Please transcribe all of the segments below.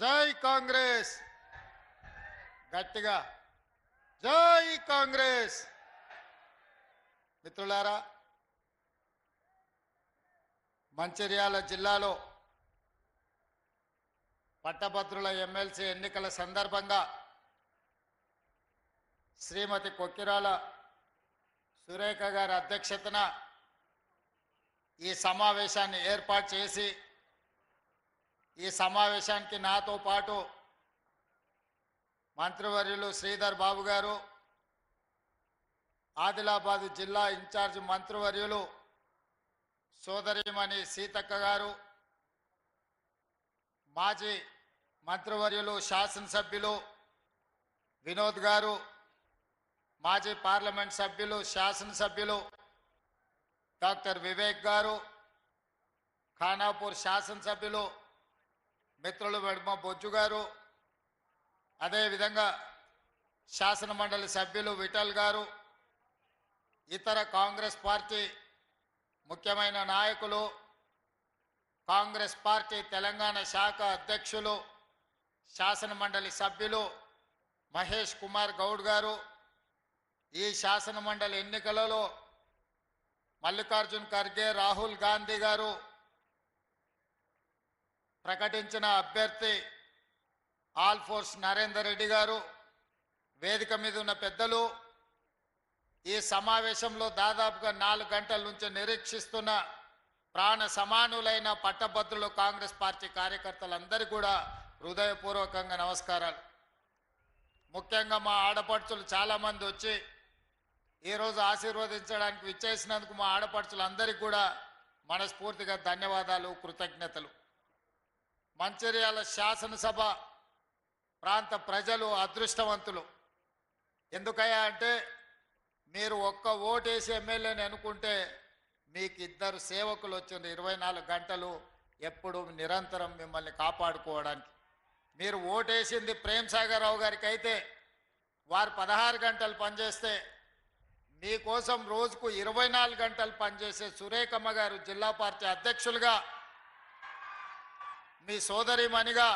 జై కాంగ్రెస్ గట్టిగా జై కాంగ్రెస్. మిత్రులారా, మంచిర్యాల జిల్లాలో పట్టభద్రుల ఎమ్మెల్సీ ఎన్నికల సందర్భంగా శ్రీమతి కొక్కిరాల సురేఖ గారి అధ్యక్షతన ఈ సమావేశాన్ని ఏర్పాటు చేసి ఈ సమావేశానికి నాతో పాటు మంత్రివర్యులు శ్రీధర్ బాబు గారు, ఆదిలాబాద్ జిల్లా ఇన్ఛార్జ్ మంత్రివర్యులు సోదరిమణి సీతక్క గారు, మాజీ మంత్రివర్యులు శాసనసభ్యులు వినోద్ గారు, మాజీ పార్లమెంట్ సభ్యులు శాసనసభ్యులు డాక్టర్ వివేక్ గారు, ఖానాపూర్ శాసనసభ్యులు మిత్రులు వెడమ బొజ్జు గారు, అదేవిధంగా శాసన మండలి సభ్యులు విఠల్ గారు, ఇతర కాంగ్రెస్ పార్టీ ముఖ్యమైన నాయకులు, కాంగ్రెస్ పార్టీ తెలంగాణ శాఖ అధ్యక్షులు శాసన మండలి సభ్యులు మహేష్ కుమార్ గౌడ్ గారు, ఈ శాసన మండలి ఎన్నికలలో మల్లికార్జున్ ఖర్గే, రాహుల్ గాంధీ గారు ప్రకటించిన అభ్యర్థి ఆల్ ఫోర్స్ నరేందర్ రెడ్డి గారు, వేదిక మీద ఉన్న పెద్దలు, ఈ సమావేశంలో దాదాపుగా 4 గంటల నుంచి నిరీక్షిస్తున్న ప్రాణ సమానులైన పట్టభద్రులు కాంగ్రెస్ పార్టీ కార్యకర్తలందరికీ కూడా హృదయపూర్వకంగా నమస్కారాలు. ముఖ్యంగా మా ఆడపడుచులు చాలామంది వచ్చి ఈరోజు ఆశీర్వదించడానికి విచ్చేసినందుకు మా ఆడపడుచులందరికీ కూడా మనస్ఫూర్తిగా ధన్యవాదాలు, కృతజ్ఞతలు. మంచిర్యాల శాసనసభ ప్రాంత ప్రజలు అదృష్టవంతులు. ఎందుకయ్యా అంటే మీరు ఒక్క ఓటేసి ఎమ్మెల్యేని అనుకుంటే మీకు 2 సేవకులు వచ్చింది 24 గంటలు ఎప్పుడు నిరంతరం మిమ్మల్ని కాపాడుకోవడానికి. మీరు ఓటేసింది ప్రేమ్ సాగర్ రావు గారికి అయితే వారు 16 గంటలు పనిచేస్తే మీకోసం రోజుకు 24 గంటలు పనిచేసే సురేఖమ్మ గారు జిల్లా పార్టీ అధ్యక్షులుగా, మీ సోదరిమణిగా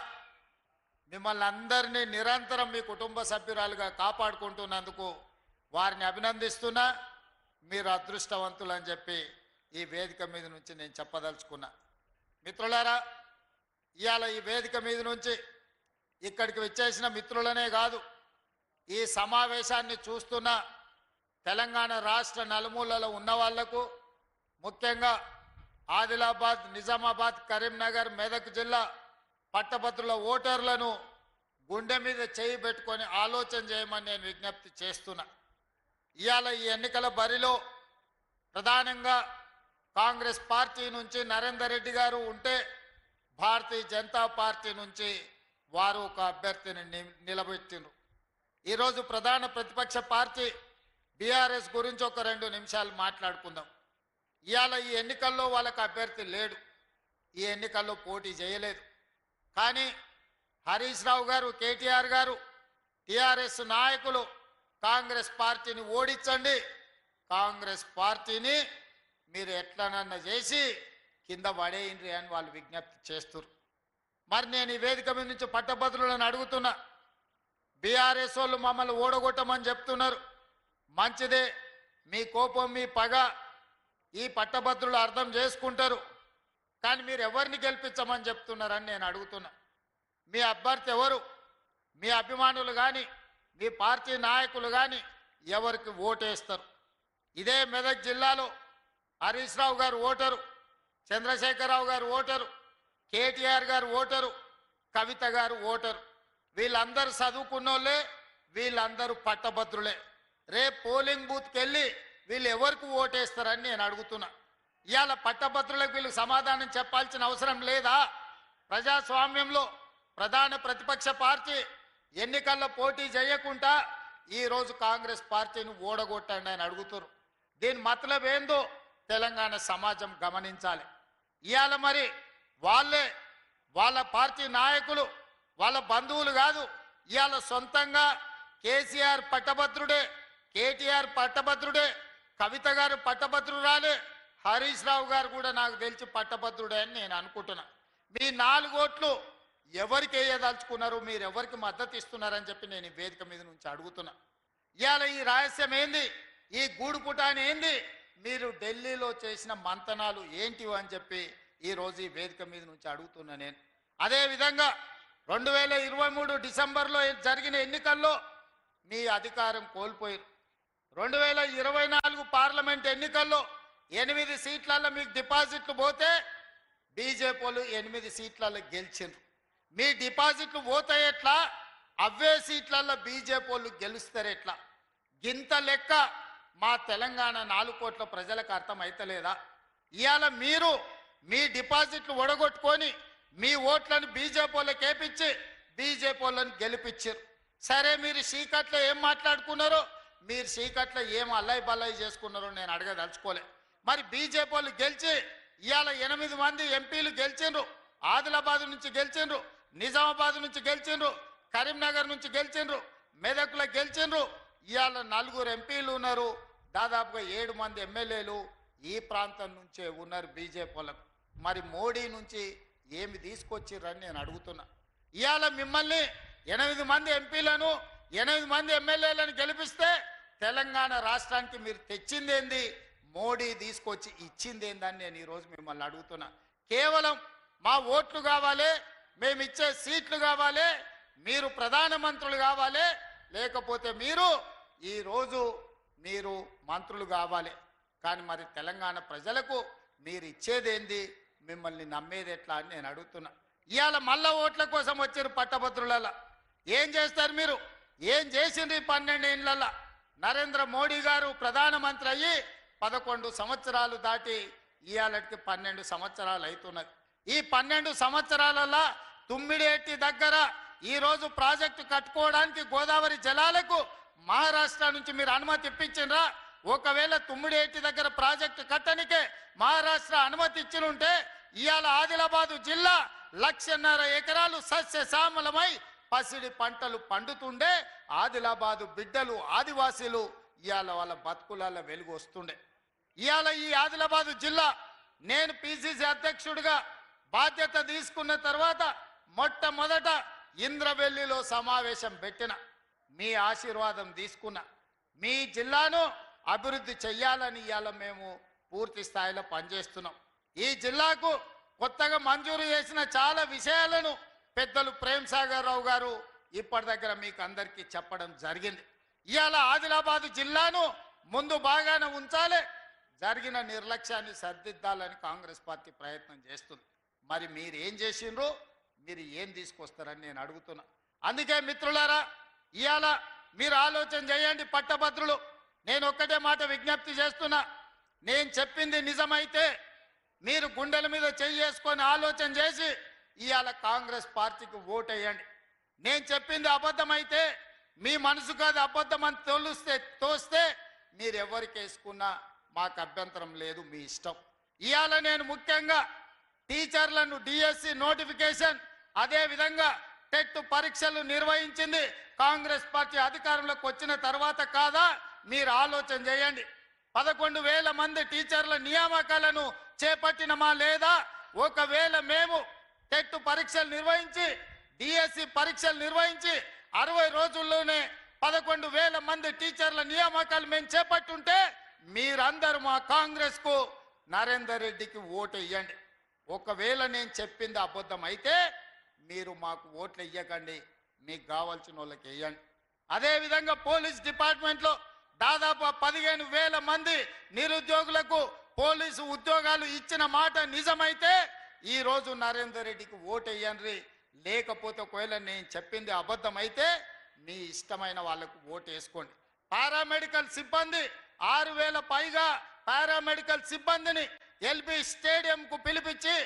మిమ్మల్ని అందరినీ నిరంతరం మీ కుటుంబ సభ్యురాలుగా కాపాడుకుంటున్నందుకు వారిని అభినందిస్తున్నా. మీరు అదృష్టవంతులు అని చెప్పి ఈ వేదిక మీద నుంచి నేను చెప్పదలుచుకున్నా. మిత్రులారా, ఇవాళ ఈ వేదిక మీద నుంచి ఇక్కడికి వచ్చేసిన మిత్రులనే కాదు, ఈ సమావేశాన్ని చూస్తున్న తెలంగాణ రాష్ట్ర నలుమూలలో ఉన్న వాళ్లకు, ముఖ్యంగా ఆదిలాబాద్, నిజామాబాద్, కరీంనగర్, మెదక్ జిల్లా పట్టభద్రుల ఓటర్లను గుండె మీద చేయి పెట్టుకొని ఆలోచన చేయమని నేను విజ్ఞప్తి చేస్తున్నా. ఇవాళ ఈ ఎన్నికల బరిలో ప్రధానంగా కాంగ్రెస్ పార్టీ నుంచి నరేందర్ రెడ్డి గారు ఉంటే, భారతీయ జనతా పార్టీ నుంచి వారు ఒక అభ్యర్థిని నిలబెట్టిండ్రు. ఈరోజు ప్రధాన ప్రతిపక్ష పార్టీ బీఆర్ఎస్ గురించి ఒక 2 నిమిషాలు మాట్లాడుకుందాం. ఇవాళ ఈ ఎన్నికల్లో వాళ్ళకి అభ్యర్థి లేడు, ఈ ఎన్నికల్లో పోటీ చేయలేదు. కానీ హరీష్ రావు గారు, కేటీఆర్ గారు, టీఆర్ఎస్ నాయకులు కాంగ్రెస్ పార్టీని ఓడించండి, కాంగ్రెస్ పార్టీని మీరు ఎట్లనన్నా చేసి కింద పడేయండి అని వాళ్ళు విజ్ఞప్తి చేస్తున్నారు. మరి నేను ఈ వేదిక మీద నుంచి పట్టభద్రులను అడుగుతున్నా, బీఆర్ఎస్ వాళ్ళు మమ్మల్ని ఓడగొట్టమని చెప్తున్నారు. మంచిదే, మీ కోపం, మీ పగ ఈ పట్టభద్రులు అర్థం చేసుకుంటారు. కానీ మీరు ఎవరిని గెలిపించమని చెప్తున్నారని నేను అడుగుతున్నా. మీ అభ్యర్థి ఎవరు? మీ అభిమానులు కానీ మీ పార్టీ నాయకులు కానీ ఎవరికి ఓటేస్తారు? ఇదే మెదక్ జిల్లాలో హరీష్ రావు గారు ఓటరు, చంద్రశేఖరరావు గారు ఓటరు, కేటీఆర్ గారు ఓటరు, కవిత గారు ఓటరు. వీళ్ళందరూ చదువుకున్నోళ్ళే, వీళ్ళందరూ పట్టభద్రులే. రేపు పోలింగ్ బూత్కి వెళ్ళి వీళ్ళు ఎవరికి ఓటేస్తారని నేను అడుగుతున్నా. ఇవాళ పట్టభద్రులకు వీళ్ళు సమాధానం చెప్పాల్సిన అవసరం లేదా? ప్రజాస్వామ్యంలో ప్రధాన ప్రతిపక్ష పార్టీ ఎన్నికల్లో పోటీ చేయకుండా ఈరోజు కాంగ్రెస్ పార్టీని ఓడగొట్టండి అని అడుగుతారు. దీని మతలబ్ ఏందో తెలంగాణ సమాజం గమనించాలి. ఇవాళ మరి వాళ్ళే, వాళ్ళ పార్టీ నాయకులు, వాళ్ళ బంధువులు కాదు, ఇవాళ సొంతంగా కేసీఆర్ పట్టభద్రుడే, కేటీఆర్ పట్టభద్రుడే, కవిత గారు పట్టభద్రురాలే, హరీష్ రావు గారు కూడా నాకు తెలిసి పట్టభద్రుడే అని నేను అనుకుంటున్నా. మీ 4 ఓట్లు ఎవరికి వేయదలుచుకున్నారు, మీరు ఎవరికి మద్దతు ఇస్తున్నారని చెప్పి నేను ఈ వేదిక మీద నుంచి అడుగుతున్నా. ఇవాళ ఈ రహస్యం ఏంది, ఈ గూడుపుటాని ఏంది, మీరు ఢిల్లీలో చేసిన మంతనాలు ఏంటివి అని చెప్పి ఈరోజు ఈ వేదిక మీద నుంచి అడుగుతున్నా నేను. అదేవిధంగా 2023 డిసెంబర్లో జరిగిన ఎన్నికల్లో మీ అధికారం కోల్పోయారు. 2024 పార్లమెంట్ ఎన్నికల్లో 8 సీట్లలో మీకు డిపాజిట్లు పోతే బీజేపీ వాళ్ళు 8 సీట్లలో గెలిచిండ్రు. మీ డిపాజిట్లు పోతే ఎట్లా, అవే సీట్లలో బీజేపీ వాళ్ళు గెలుస్తారు ఎట్లా? గింత లెక్క మా తెలంగాణ 4 కోట్ల ప్రజలకు అర్థమైతలేదా? ఇవాళ మీరు మీ డిపాజిట్లు ఒడగొట్టుకొని మీ ఓట్లను బీజేపీ వాళ్ళకి వేపించి బీజేపీ వాళ్ళని గెలిపించారు. సరే, మీరు చీకట్లో ఏం మాట్లాడుకున్నారో, మీరు చీకట్లో ఏం అల్లై బల్లై చేసుకున్నారో నేను అడగదలుచుకోలే. మరి బీజేపీ వాళ్ళు గెలిచి ఇవాళ 8 మంది ఎంపీలు గెలిచిండ్రు. ఆదిలాబాద్ నుంచి గెలిచిండ్రు, నిజామాబాద్ నుంచి గెలిచిండ్రు, కరీంనగర్ నుంచి గెలిచిండ్రు, మెదక్లో గెలిచిండ్రు. ఇవాళ 4 ఎంపీలు ఉన్నారు, దాదాపుగా 7 మంది ఎమ్మెల్యేలు ఈ ప్రాంతం నుంచే ఉన్నారు బీజేపీ వాళ్ళకు. మరి మోడీ నుంచి ఏమి తీసుకొచ్చిర్రని నేను అడుగుతున్నా. ఇవాళ మిమ్మల్ని 8 మంది ఎంపీలను 8 మంది ఎమ్మెల్యేలను గెలిపిస్తే తెలంగాణ రాష్ట్రానికి మీరు తెచ్చిందేంది, మోడీ తీసుకొచ్చి ఇచ్చిందేందని నేను ఈరోజు మిమ్మల్ని అడుగుతున్నా. కేవలం మా ఓట్లు కావాలి, మేము ఇచ్చే సీట్లు కావాలి, మీరు ప్రధానమంత్రులు కావాలి, లేకపోతే మీరు ఈరోజు మీరు మంత్రులు కావాలి. కానీ మరి తెలంగాణ ప్రజలకు మీరు ఇచ్చేదేంది, మిమ్మల్ని నమ్మేది ఎట్లా అని నేను అడుగుతున్నా. ఇవాళ మళ్ళా ఓట్ల కోసం వచ్చారు పట్టభద్రులలో. ఏం చేస్తారు మీరు? ఏం చేసిండ్రు ఈ 12 ఏళ్ళల్లో? నరేంద్ర మోడీ గారు ప్రధానమంత్రి అయ్యి 11 సంవత్సరాలు దాటి ఇవాళకి 12 సంవత్సరాలు అవుతున్నది. ఈ 12 సంవత్సరాలలో తుమ్మిడేటి దగ్గర ఈరోజు ప్రాజెక్టు కట్టుకోవడానికి గోదావరి జలాలకు మహారాష్ట్ర నుంచి మీరు అనుమతి ఇప్పించిండ్రా? ఒకవేళ తుమ్మిడేటి దగ్గర ప్రాజెక్టు కట్టనికే మహారాష్ట్ర అనుమతి ఇచ్చినుంటే ఇవాళ ఆదిలాబాదు జిల్లా 1.5 ఎకరాలు సస్యశ్యామలమై పసిడి పంటలు పండుతుండే. ఆదిలాబాదు బిడ్డలు ఆదివాసీలు ఇవాళ వాళ్ళ బతుకులలో వెలుగు వస్తుండే. ఇవాళ ఈ ఆదిలాబాదు జిల్లా నేను పిసిసి అధ్యక్షుడిగా బాధ్యత తీసుకున్న తర్వాత మొట్టమొదట ఇంద్రవెల్లిలో సమావేశం పెట్టిన, మీ ఆశీర్వాదం తీసుకున్న. మీ జిల్లాను అభివృద్ధి చెయ్యాలని ఇవాళ మేము పూర్తి స్థాయిలో పనిచేస్తున్నాం. ఈ జిల్లాకు కొత్తగా మంజూరు చేసిన చాలా విషయాలను పెద్దలు ప్రేమ్ సాగర్ రావు గారు ఇప్పటి దగ్గర మీకు అందరికీ చెప్పడం జరిగింది. ఇవాళ ఆదిలాబాదు జిల్లాను ముందు బాగానే ఉంచాలి, జరిగిన నిర్లక్ష్యాన్ని సరిదిద్దాలని కాంగ్రెస్ పార్టీ ప్రయత్నం చేస్తుంది. మరి మీరు ఏం చేసిండ్రు, మీరు ఏం తీసుకొస్తారని నేను అడుగుతున్నా. అందుకే మిత్రులారా, ఇవాళ మీరు ఆలోచన చేయండి పట్టభద్రులు. నేను ఒక్కటే మాట విజ్ఞప్తి చేస్తున్నా. నేను చెప్పింది నిజమైతే మీరు గుండెల మీద చేసుకొని ఆలోచన చేసి ఇవాళ కాంగ్రెస్ పార్టీకి ఓటేయండి. నేను చెప్పింది అబద్ధమైతే మీ మనసుకు అది అబద్ధం అని తోస్తే మీరు ఎవరికి వేసుకున్నా మాకు అభ్యంతరం లేదు, మీ ఇష్టం. ఇవాళ నేను ముఖ్యంగా టీచర్లను డిఎస్సి నోటిఫికేషన్, అదేవిధంగా టెట్ పరీక్షలు నిర్వహించింది కాంగ్రెస్ పార్టీ అధికారంలోకి వచ్చిన తర్వాత కాదా? మీరు ఆలోచన చేయండి. 11,000 మంది టీచర్ల నియామకాలను చేపట్టినమా లేదా? ఒకవేళ మేము టెట్ పరీక్షలు నిర్వహించి డిఎస్సి పరీక్షలు నిర్వహించి 60 రోజుల్లోనే 11,000 మంది టీచర్ల నియామకాలు మేము చేపట్టుంటే మీరందరూ మా కాంగ్రెస్ కు నరేందర్ రెడ్డికి ఓటు వేయండి. ఒకవేళ నేను చెప్పింది అబద్ధం అయితే మీరు మాకు ఓట్లు ఇవ్వకండి, మీకు కావాల్సిన వాళ్ళకి వేయండి. అదేవిధంగా పోలీస్ డిపార్ట్మెంట్లో దాదాపు 15,000 మంది నిరుద్యోగులకు పోలీసు ఉద్యోగాలు ఇచ్చిన మాట నిజమైతే ఈరోజు నరేందర్ రెడ్డికి ఓటు వేయండి. లేకపోతే ఒకవేళ నేను చెప్పింది అబద్ధం అయితే మీ ఇష్టమైన వాళ్ళకు ఓటు వేసుకోండి. పారామెడికల్ సిబ్బంది 6,000 పైగా పారామెడికల్ సిబ్బందిని ఎల్బీ స్టేడియంకు పిలిపించి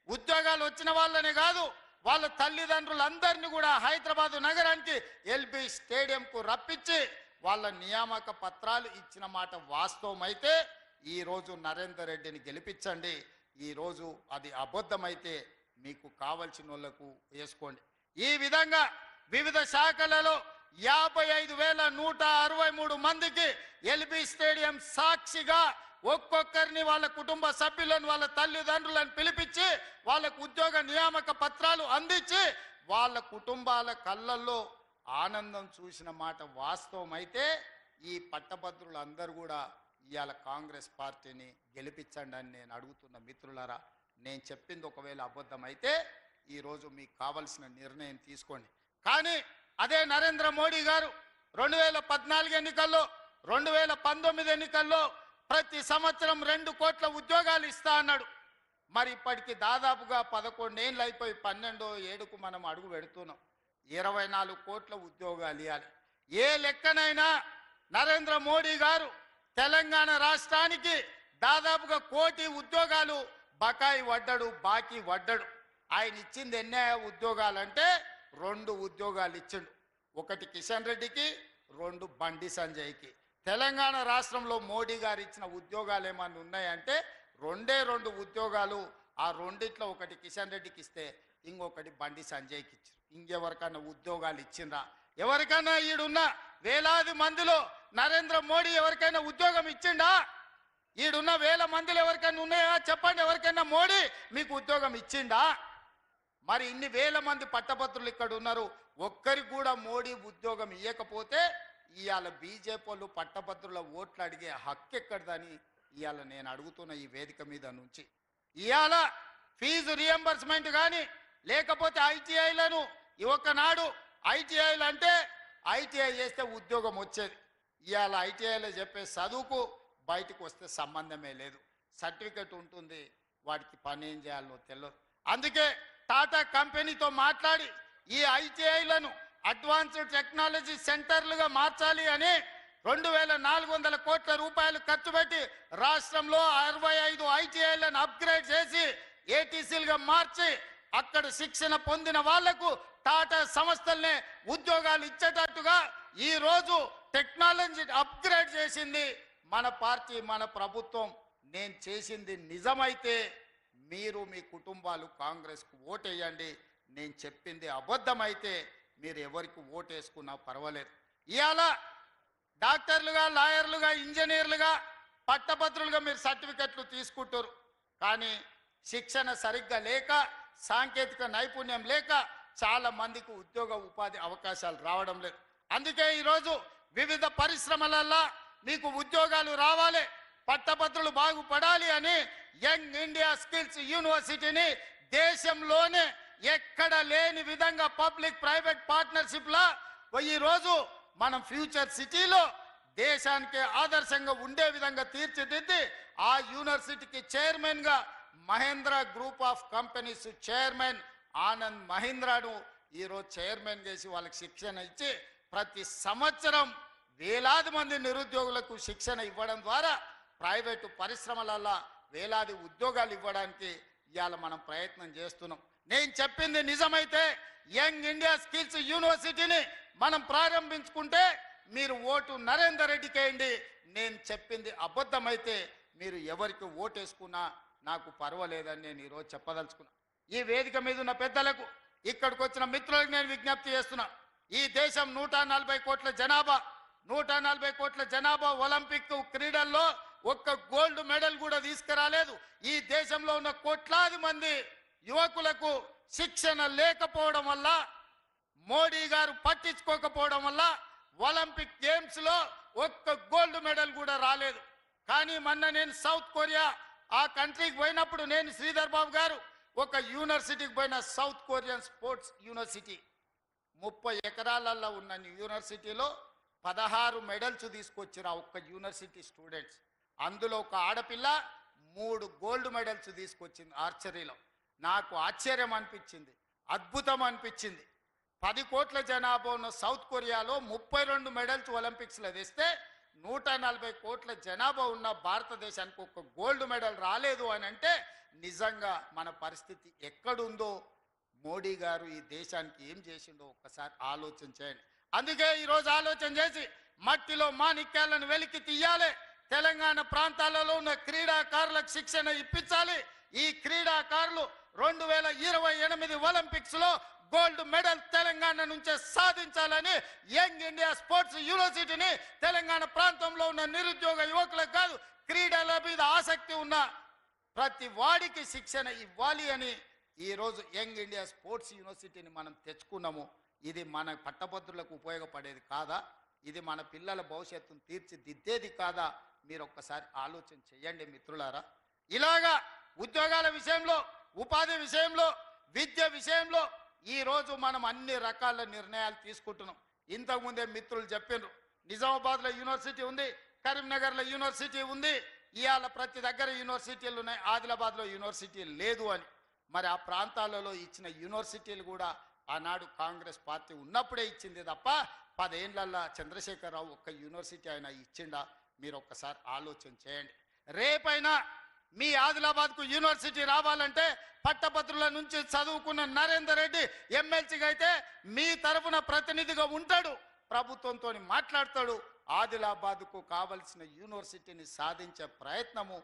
ఉద్యోగాలు వచ్చిన వాళ్ళనే కాదు, వాళ్ళ తల్లిదండ్రులందరినీ కూడా హైదరాబాదు నగరానికి ఎల్బీ స్టేడియంకు రప్పించి వాళ్ళ నియామక పత్రాలు ఇచ్చిన మాట వాస్తవమైతే ఈరోజు నరేందర్ రెడ్డిని గెలిపించండి. ఈరోజు అది అబద్ధమైతే మీకు కావలసిన వాళ్ళకు వేసుకోండి. ఈ విధంగా వివిధ శాఖలలో 55,163 మందికి ఎల్బీ స్టేడియం సాక్షిగా ఒక్కొక్కరిని వాళ్ళ కుటుంబ సభ్యులను వాళ్ళ తల్లిదండ్రులను పిలిపించి వాళ్ళకు ఉద్యోగ నియామక పత్రాలు అందించి వాళ్ళ కుటుంబాల కళ్ళల్లో ఆనందం చూసిన మాట వాస్తవం అయితే ఈ పట్టభద్రులందరూ కూడా ఇవాళ కాంగ్రెస్ పార్టీని గెలిపించండి అని నేను అడుగుతున్న మిత్రులారా. నేను చెప్పింది ఒకవేళ అబద్ధం అయితే ఈరోజు మీకు కావలసిన నిర్ణయం తీసుకోండి. కానీ అదే నరేంద్ర మోడీ గారు 2014 ఎన్నికల్లో 2019 ఎన్నికల్లో ప్రతి సంవత్సరం 2 కోట్ల ఉద్యోగాలు ఇస్తా అన్నాడు. మరి ఇప్పటికి దాదాపుగా 11 ఏళ్ళు అయిపోయి 12వ ఏడుకు మనం అడుగు పెడుతున్నాం. 24 కోట్ల ఉద్యోగాలు ఇవ్వాలి. ఏ లెక్కనైనా నరేంద్ర మోడీ గారు తెలంగాణ రాష్ట్రానికి దాదాపుగా 1 కోటి ఉద్యోగాలు బకాయి పడ్డాడు, బాకీ పడ్డాడు. ఆయన ఇచ్చింది ఎన్ని ఉద్యోగాలంటే 2 ఉద్యోగాలు ఇచ్చిండు. ఒకటి కిషన్ రెడ్డికి, 2 బండి సంజయ్కి. తెలంగాణ రాష్ట్రంలో మోడీ గారు ఇచ్చిన ఉద్యోగాలు ఏమన్నా ఉన్నాయంటే 2 ఉద్యోగాలు. ఆ రెండిట్లో ఒకటి కిషన్ రెడ్డికి ఇస్తే ఇంకొకటి బండి సంజయ్కి ఇచ్చారు. ఇంకెవరికన్నా ఉద్యోగాలు ఇచ్చిండ్రా? ఎవరికైనా ఈడున్న వేలాది మందిలో నరేంద్ర మోడీ ఎవరికైనా ఉద్యోగం ఇచ్చిండా? ఈడున్న వేల మందిలో ఎవరికైనా ఉన్నాయా చెప్పండి. ఎవరికైనా మోడీ మీకు ఉద్యోగం ఇచ్చిండా? మరి ఇన్ని వేల మంది పట్టభద్రులు ఇక్కడ ఉన్నారు, ఒక్కరికి కూడా మోడీ ఉద్యోగం ఇవ్వకపోతే ఇవాళ బీజేపీ వాళ్ళు పట్టభద్రుల ఓట్లు అడిగే హక్కు ఎక్కడదని ఇవాళ నేను అడుగుతున్న ఈ వేదిక మీద నుంచి. ఇవాళ ఫీజు రియంబర్స్మెంట్ కానీ లేకపోతే ఐటీఐలను ఒకనాడు ఐటీఐలు అంటే ఐటీఐ చేస్తే ఉద్యోగం వచ్చేది. ఇవాళ ఐటీఐలో చెప్పే చదువుకు బయటకు వస్తే సంబంధమే లేదు. సర్టిఫికెట్ ఉంటుంది, వాడికి పని ఏం చేయాలో తెలియదు. అందుకే టాటా కంపెనీతో మాట్లాడి ఈ ఐటీఐలను అడ్వాన్స్డ్ టెక్నాలజీ సెంటర్లుగా మార్చాలి అని 2400 కోట్ల రూపాయలు ఖర్చు పెట్టి రాష్ట్రంలో 65 ఐటీఐలను అప్గ్రేడ్ చేసి ఏటీసీలుగా మార్చి అక్కడ శిక్షణ పొందిన వాళ్లకు టాటా సంస్థలనే ఉద్యోగాలు ఇచ్చేటట్టుగా ఈ రోజు టెక్నాలజీ అప్గ్రేడ్ చేసింది మన పార్టీ, మన ప్రభుత్వం. నేను చేసింది నిజమైతే మీరు మీ కుటుంబాలు కాంగ్రెస్కు ఓటేయండి. నేను చెప్పింది అబద్ధమైతే మీరు ఎవరికి ఓటేసుకున్నా పర్వాలేదు. ఇవాళ డాక్టర్లుగా, లాయర్లుగా, ఇంజనీర్లుగా, పట్టభద్రులుగా మీరు సర్టిఫికెట్లు తీసుకుంటారు. కానీ శిక్షణ సరిగ్గా లేక, సాంకేతిక నైపుణ్యం లేక చాలా మందికి ఉద్యోగ ఉపాధి అవకాశాలు రావడం లేదు. అందుకే ఈరోజు వివిధ పరిశ్రమలల్లో మీకు ఉద్యోగాలు రావాలి, పట్టభద్రులు బాగుపడాలి అని యంగ్ ఇండియా స్కిల్స్ యూనివర్సిటీని దేశంలోనే ఎక్కడ లేని విధంగా పబ్లిక్ ప్రైవేట్ పార్ట్నర్షిప్ లా ఈరోజు మనం ఫ్యూచర్ సిటీలో దేశానికి ఆదర్శంగా ఉండే విధంగా తీర్చిదిద్ది ఆ యూనివర్సిటీకి చైర్మన్ గా Mahindra group of companies chairman Anand మహీంద్రాను ఈరోజు చైర్మన్ చేసి వాళ్ళకి శిక్షణ ఇచ్చి ప్రతి సంవత్సరం వేలాది మంది నిరుద్యోగులకు శిక్షణ ఇవ్వడం ద్వారా ప్రైవేటు పరిశ్రమలలో వేలాది ఉద్యోగాలు ఇవ్వడానికి ఇవాళ మనం ప్రయత్నం చేస్తున్నాం. నేను చెప్పింది నిజమైతే యంగ్ ఇండియా స్కిల్స్ యూనివర్సిటీని మనం ప్రారంభించుకుంటే మీరు ఓటు నరేందర్ రెడ్డికి వేయండి. నేను చెప్పింది అబద్ధమైతే మీరు ఎవరికి ఓటేసుకున్నా నాకు పర్వాలేదని నేను ఈరోజు చెప్పదలుచుకున్నా. ఈ వేదిక మీద ఉన్న పెద్దలకు, ఇక్కడికి వచ్చిన మిత్రులకు నేను విజ్ఞప్తి చేస్తున్నా. ఈ దేశం 140 కోట్ల జనాభా, 140 కోట్ల జనాభా ఒలింపిక్ క్రీడల్లో ఒక్క గోల్డ్ మెడల్ కూడా తీసుకురాలేదు. ఈ దేశంలో ఉన్న కోట్లాది మంది యువకులకు శిక్షణ లేకపోవడం వల్ల, మోడీ గారు పట్టించుకోకపోవడం వల్ల ఒలింపిక్ గేమ్స్ లో ఒక్క గోల్డ్ మెడల్ కూడా రాలేదు. కానీ మొన్న నేను సౌత్ కొరియా ఆ కంట్రీకి పోయినప్పుడు నేను శ్రీధర్ బాబు గారు ఒక యూనివర్సిటీకి పోయిన, సౌత్ కొరియన్ స్పోర్ట్స్ యూనివర్సిటీ 30 ఎకరాలలో ఉన్న యూనివర్సిటీలో 16 మెడల్స్ తీసుకొచ్చారు ఆ ఒక్క యూనివర్సిటీ స్టూడెంట్స్. అందులో ఒక ఆడపిల్ల 3 గోల్డ్ మెడల్స్ తీసుకొచ్చింది ఆర్చరీలో. నాకు ఆశ్చర్యం అనిపించింది, అద్భుతం అనిపించింది. 10 కోట్ల జనాభా ఉన్న సౌత్ కొరియాలో 32 మెడల్స్ ఒలింపిక్స్లో తెస్తే 140 కోట్ల జనాభా ఉన్న భారతదేశానికి ఒక గోల్డ్ మెడల్ రాలేదు అని అంటే నిజంగా మన పరిస్థితి ఎక్కడుందో, మోడీ గారు ఈ దేశానికి ఏం చేసిండో ఒక్కసారి ఆలోచన చేయండి. అందుకే ఈరోజు ఆలోచన చేసి మట్టిలో మాణిక్యాలను వెలికి తీయాలి. తెలంగాణ ప్రాంతాలలో ఉన్న క్రీడాకారులకు శిక్షణ ఇప్పించాలి. ఈ క్రీడాకారులు 2028 ఒలింపిక్స్ లో గోల్డ్ మెడల్ తెలంగాణ నుంచే సాధించాలని యంగ్ ఇండియా స్పోర్ట్స్ యూనివర్సిటీని తెలంగాణ ప్రాంతంలో ఉన్న నిరుద్యోగ యువకులకు కాదు, క్రీడల మీద ఆసక్తి ఉన్న ప్రతి వాడికి శిక్షణ ఇవ్వాలి అని ఈరోజు యంగ్ ఇండియా స్పోర్ట్స్ యూనివర్సిటీని మనం తెచ్చుకున్నాము. ఇది మన పట్టభద్రులకు ఉపయోగపడేది కాదా? ఇది మన పిల్లల భవిష్యత్తును తీర్చిదిద్దేది కాదా? మీరు ఒక్కసారి ఆలోచన చేయండి మిత్రులారా. ఇలాగా ఉద్యోగాల విషయంలో, ఉపాధి విషయంలో, విద్య విషయంలో ఈరోజు మనం అన్ని రకాల నిర్ణయాలు తీసుకుంటున్నాం. ఇంతకుముందే మిత్రులు చెప్పినారు, నిజామాబాద్లో యూనివర్సిటీ ఉంది, కరీంనగర్లో యూనివర్సిటీ ఉంది, ఇవాళ ప్రతి దగ్గర యూనివర్సిటీలు ఉన్నాయి, ఆదిలాబాద్లో యూనివర్సిటీ లేదు అని. మరి ఆ ప్రాంతాలలో ఇచ్చిన యూనివర్సిటీలు కూడా ఆనాడు కాంగ్రెస్ పార్టీ ఉన్నప్పుడే ఇచ్చింది తప్ప 10 ఏళ్లలో చంద్రశేఖరరావు ఒక్క యూనివర్సిటీ అయినా ఇచ్చిండా? మీరు ఒక్కసారి ఆలోచన చేయండి. రేపైనా మీ ఆదిలాబాద్కు యూనివర్సిటీ రావాలంటే పట్టభద్రుల నుంచి చదువుకున్న నరేందర్ రెడ్డి ఎమ్మెల్సీగా అయితే మీ తరఫున ప్రతినిధిగా ఉంటాడు, ప్రభుత్వంతో మాట్లాడతాడు. ఆదిలాబాద్కు కావలసిన యూనివర్సిటీని సాధించే ప్రయత్నము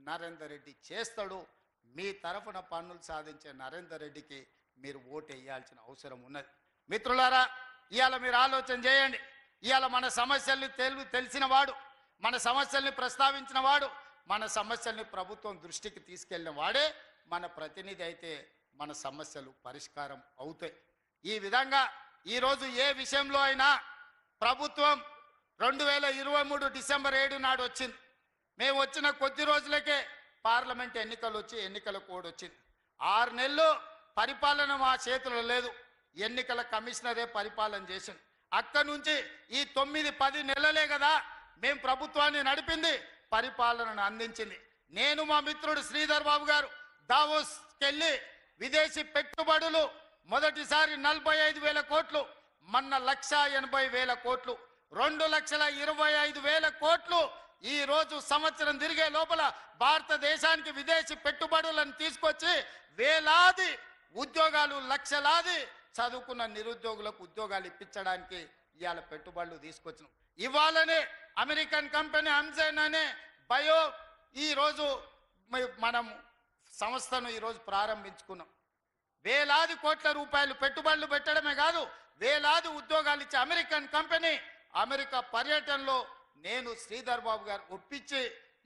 నరేందర్ రెడ్డి చేస్తాడు. మీ తరఫున పన్నులు సాధించే నరేందర్ రెడ్డికి మీరు ఓటు వేయాల్సిన అవసరం ఉన్నది. మిత్రులారా, ఇవాళ మీరు ఆలోచన చేయండి. ఇవాళ మన సమస్యల్ని తెలిసిన వాడు, మన సమస్యల్ని ప్రస్తావించిన వాడు, మన సమస్యల్ని ప్రభుత్వం దృష్టికి తీసుకెళ్ళిన వాడే మన ప్రతినిధి అయితే మన సమస్యలు పరిష్కారం అవుతాయి. ఈ విధంగా ఈరోజు ఏ విషయంలో అయినా ప్రభుత్వం 2023 డిసెంబర్ 7 నాడు వచ్చింది. మేము వచ్చిన కొద్ది రోజులకే పార్లమెంట్ ఎన్నికలు వచ్చి ఎన్నికల కోడ్ వచ్చింది. 6 నెలలు పరిపాలన మా చేతిలో లేదు, ఎన్నికల కమిషనరే పరిపాలన చేసింది. అక్కడి నుంచి ఈ 9-10 నెలలే కదా మేము ప్రభుత్వాన్ని నడిపింది, పరిపాలనను అందించింది. నేను మా మిత్రుడు శ్రీధర్ బాబు గారు దావోస్కి వెళ్ళి విదేశీ పెట్టుబడులు మొదటిసారి 45,000 కోట్లు, మొన్న 1,80,000 కోట్లు, 2,25,000 కోట్లు. ఈ రోజు సంవత్సరం తిరిగే లోపల భారతదేశానికి విదేశీ పెట్టుబడులను తీసుకొచ్చి వేలాది ఉద్యోగాలు, లక్షలాది చదువుకున్న నిరుద్యోగులకు ఉద్యోగాలు ఇప్పించడానికి ఇవాళ పెట్టుబడులు తీసుకొచ్చినాం. ఇవాళనే అమెరికన్ కంపెనీ అమ్జన్ అనే బయో ఈరోజు మనం సంస్థను ఈరోజు ప్రారంభించుకున్నాం. వేలాది కోట్ల రూపాయలు పెట్టుబడులు పెట్టడమే కాదు, వేలాది ఉద్యోగాలు ఇచ్చే అమెరికన్ కంపెనీ అమెరికా పర్యటనలో నేను శ్రీధర్ బాబు గారు ఒప్పించి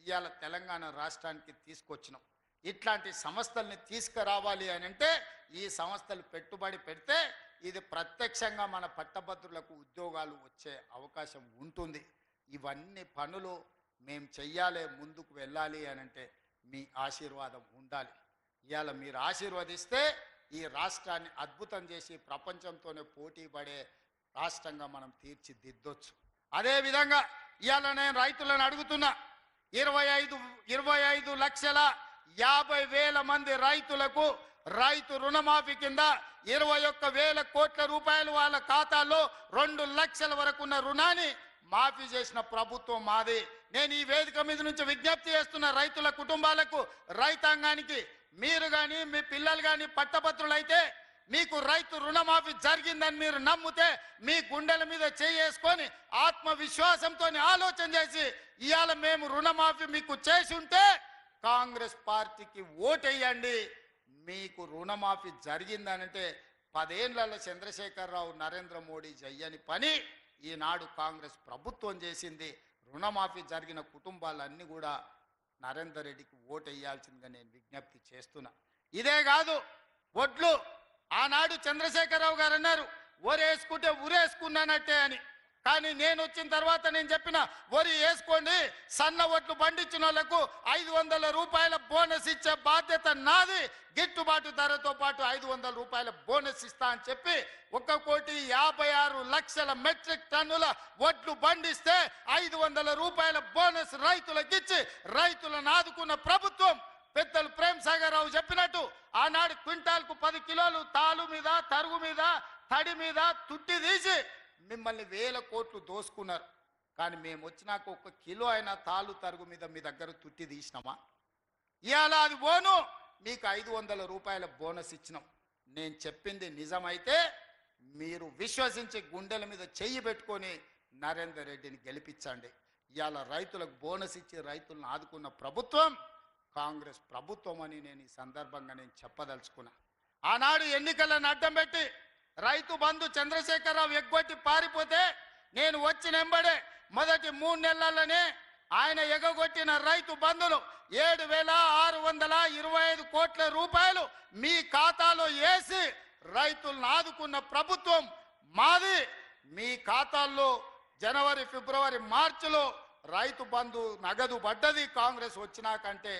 ఇవాళ తెలంగాణ రాష్ట్రానికి తీసుకొచ్చినాం. ఇట్లాంటి సంస్థల్ని తీసుకురావాలి అని అంటే ఈ సంస్థలు పెట్టుబడి పెడితే ఇది ప్రత్యక్షంగా మన పట్టభద్రులకు ఉద్యోగాలు వచ్చే అవకాశం ఉంటుంది. ఇవన్నీ పనులు మేము చెయ్యాలి, ముందుకు వెళ్ళాలి అని అంటే మీ ఆశీర్వాదం ఉండాలి. ఇవాళ మీరు ఆశీర్వదిస్తే ఈ రాష్ట్రాన్ని అద్భుతం చేసి ప్రపంచంతోనే పోటీ పడే రాష్ట్రంగా మనం తీర్చిదిద్దొచ్చు. అదేవిధంగా ఇవాళ నేను రైతులను అడుగుతున్నా, 25,50,000 మంది రైతులకు రైతు రుణమాఫీ కింద 21,000 కోట్ల రూపాయలు వాళ్ళ ఖాతాల్లో 2 లక్షల వరకు ఉన్న రుణాన్ని మాఫీ చేసిన ప్రభుత్వం మాది. నేను ఈ వేదిక మీద నుంచి విజ్ఞప్తి చేస్తున్న రైతుల కుటుంబాలకు, రైతాంగానికి, మీరు కానీ మీ పిల్లలు కానీ పట్టభద్రులైతే మీకు రైతు రుణమాఫీ జరిగిందని మీరు నమ్మితే మీ గుండెల మీద చేసుకొని ఆత్మవిశ్వాసంతో ఆలోచన చేసి ఇవాళ మేము రుణమాఫీ మీకు చేసి ఉంటే కాంగ్రెస్ పార్టీకి ఓటేయండి. మీకు రుణమాఫీ జరిగిందనంటే 10 ఏళ్లలో చంద్రశేఖరరావు, నరేంద్ర మోడీ చెయ్యని పని ఈనాడు కాంగ్రెస్ ప్రభుత్వం చేసింది. రుణమాఫీ జరిగిన కుటుంబాలన్నీ కూడా నరేందర్ రెడ్డికి ఓటేయాల్సిందిగా నేను విజ్ఞప్తి చేస్తున్నా. ఇదే కాదు, ఒడ్లు ఆనాడు చంద్రశేఖరరావు గారు అన్నారు వరి వేసుకుంటే ఉరేసుకున్నానట్టే అని. కానీ నేను వచ్చిన తర్వాత నేను చెప్పిన వరి వేసుకోండి, సన్న ఒట్లు పండించిన వాళ్ళకు 500 రూపాయల బోనస్ ఇచ్చే బాధ్యత నాది, గిట్టుబాటు ధరతో పాటు 500 రూపాయల బోనస్ ఇస్తా అని చెప్పి 1,56,00,000 మెట్రిక్ టన్నుల ఒడ్లు పండిస్తే 500 రూపాయల బోనస్ రైతులకు ఇచ్చి రైతులను ఆదుకున్న ప్రభుత్వం. పెద్దలు ప్రేమ్ సాగర్ రావు చెప్పినట్టు ఆనాడు క్వింటాల్కు 10 కిలోలు తాలు మీద, తరుగు మీద, తడి మీద తుట్టి తీసి మిమ్మల్ని 1,000 కోట్లు దోసుకున్నారు. కానీ మేము వచ్చినాక 1 కిలో అయినా తాలు తరుగు మీద మీ దగ్గర తుట్టి తీసినామా? ఇవాళ అది పోను మీకు 500 రూపాయల బోనస్ ఇచ్చినాం. నేను చెప్పింది నిజమైతే మీరు విశ్వసించి గుండెల మీద చెయ్యి పెట్టుకొని నరేందర్ రెడ్డిని గెలిపించండి. ఇవాళ రైతులకు బోనస్ ఇచ్చి రైతులను ఆదుకున్న ప్రభుత్వం కాంగ్రెస్ ప్రభుత్వం అని నేను ఈ సందర్భంగా నేను చెప్పదలుచుకున్నా. ఆనాడు ఎన్నికలను అడ్డం పెట్టి రైతు బంధు చంద్రశేఖరరావు ఎగ్గొట్టి పారిపోతే నేను వచ్చిన వెంబడే మొదటి 3 నెలలనే ఆయన ఎగగొట్టిన రైతు బంధులు 7,625 కోట్ల రూపాయలు మీ ఖాతాలో వేసి రైతులను ఆదుకున్న ప్రభుత్వం మాది. మీ ఖాతాల్లో జనవరి, ఫిబ్రవరి, మార్చిలో రైతు బంధు నగదు పడ్డది. కాంగ్రెస్ వచ్చినాకంటే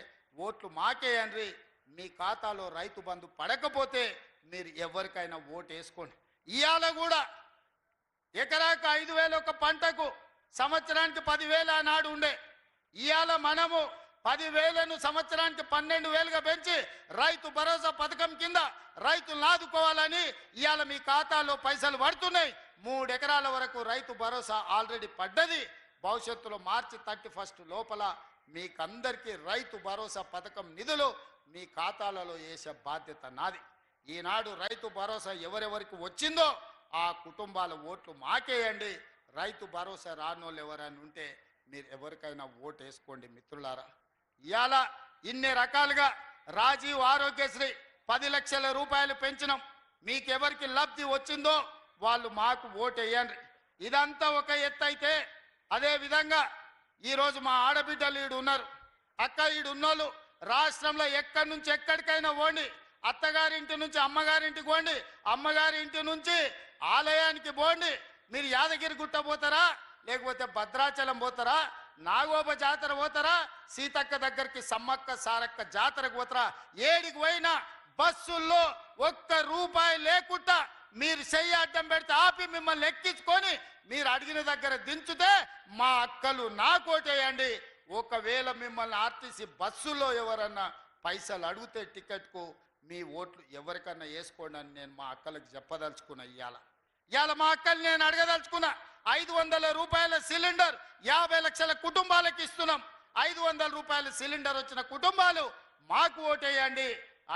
ఓట్లు మాకేయండి. మీ ఖాతాలో రైతు బంధు పడకపోతే మీరు ఎవరికైనా ఓటు వేసుకోండి. ఇవాళ కూడా ఎకరాకు 5,000 ఒక పంటకు, సంవత్సరానికి 10,000 ఆనాడు ఉండే. ఇవాళ మనము 10,000ను సంవత్సరానికి 12,000గా పెంచి రైతు భరోసా పథకం కింద రైతులను ఆదుకోవాలని ఇవాళ మీ ఖాతాలో పైసలు పడుతున్నాయి. 3 ఎకరాల వరకు రైతు భరోసా ఆల్రెడీ పడ్డది. భవిష్యత్తులో మార్చి 31 లోపల మీకందరికీ రైతు భరోసా పథకం నిధులు మీ ఖాతాలలో వేసే బాధ్యత నాది. ఈనాడు రైతు భరోసా ఎవరెవరికి వచ్చిందో ఆ కుటుంబాల ఓట్లు మాకేయండి. రైతు భరోసా రానోళ్ళు ఎవరైనా ఉంటే మీరు ఎవరికైనా ఓటు వేసుకోండి. మిత్రులారా, ఇవాళ ఇన్ని రకాలుగా రాజీవ్ ఆరోగ్యశ్రీ 10 లక్షల రూపాయలు పెంచినాం. మీకెవరికి లబ్ధి వచ్చిందో వాళ్ళు మాకు ఓటు వేయండి. ఇదంతా ఒక ఎత్తు అయితే, అదే విధంగా ఈరోజు మా ఆడబిడ్డలు ఈడు ఉన్నారు. అక్క ఈడు ఉన్నోళ్ళు రాష్ట్రంలో ఎక్కడి నుంచి ఎక్కడికైనా పోండి, అత్తగారింటి నుంచి అమ్మగారింటికి పోండి, అమ్మగారి ఇంటి నుంచి ఆలయానికి పోండి. మీరు యాదగిరి గుట్ట పోతారా, లేకపోతే భద్రాచలం పోతారా, నాగోబ జాతర పోతారా, సీతక్క దగ్గరికి సమ్మక్క సారక్క జాతరకు పోతారా, ఏడికి పోయినా బస్సుల్లో ఒక్క రూపాయి లేకుండా మీరు చెయ్యి అడ్డం పెడితే ఆపి మిమ్మల్ని ఎక్కించుకొని మీరు అడిగిన దగ్గర దించుతే మా అక్కలు నాకోటేయండి. ఒకవేళ మిమ్మల్ని ఆర్టీసీ బస్సులో ఎవరన్నా పైసలు అడిగితే టికెట్కు మీ ఓట్లు ఎవరికన్నా వేసుకోండి అని నేను మా అక్కలకు చెప్పదలుచుకున్నా. ఇవాళ మా అక్కలు నేను అడగదలుచుకున్నా. 500 రూపాయల సిలిండర్ 50 లక్షల కుటుంబాలకు ఇస్తున్నాం. 500 రూపాయల సిలిండర్ వచ్చిన కుటుంబాలు మాకు ఓటేయండి.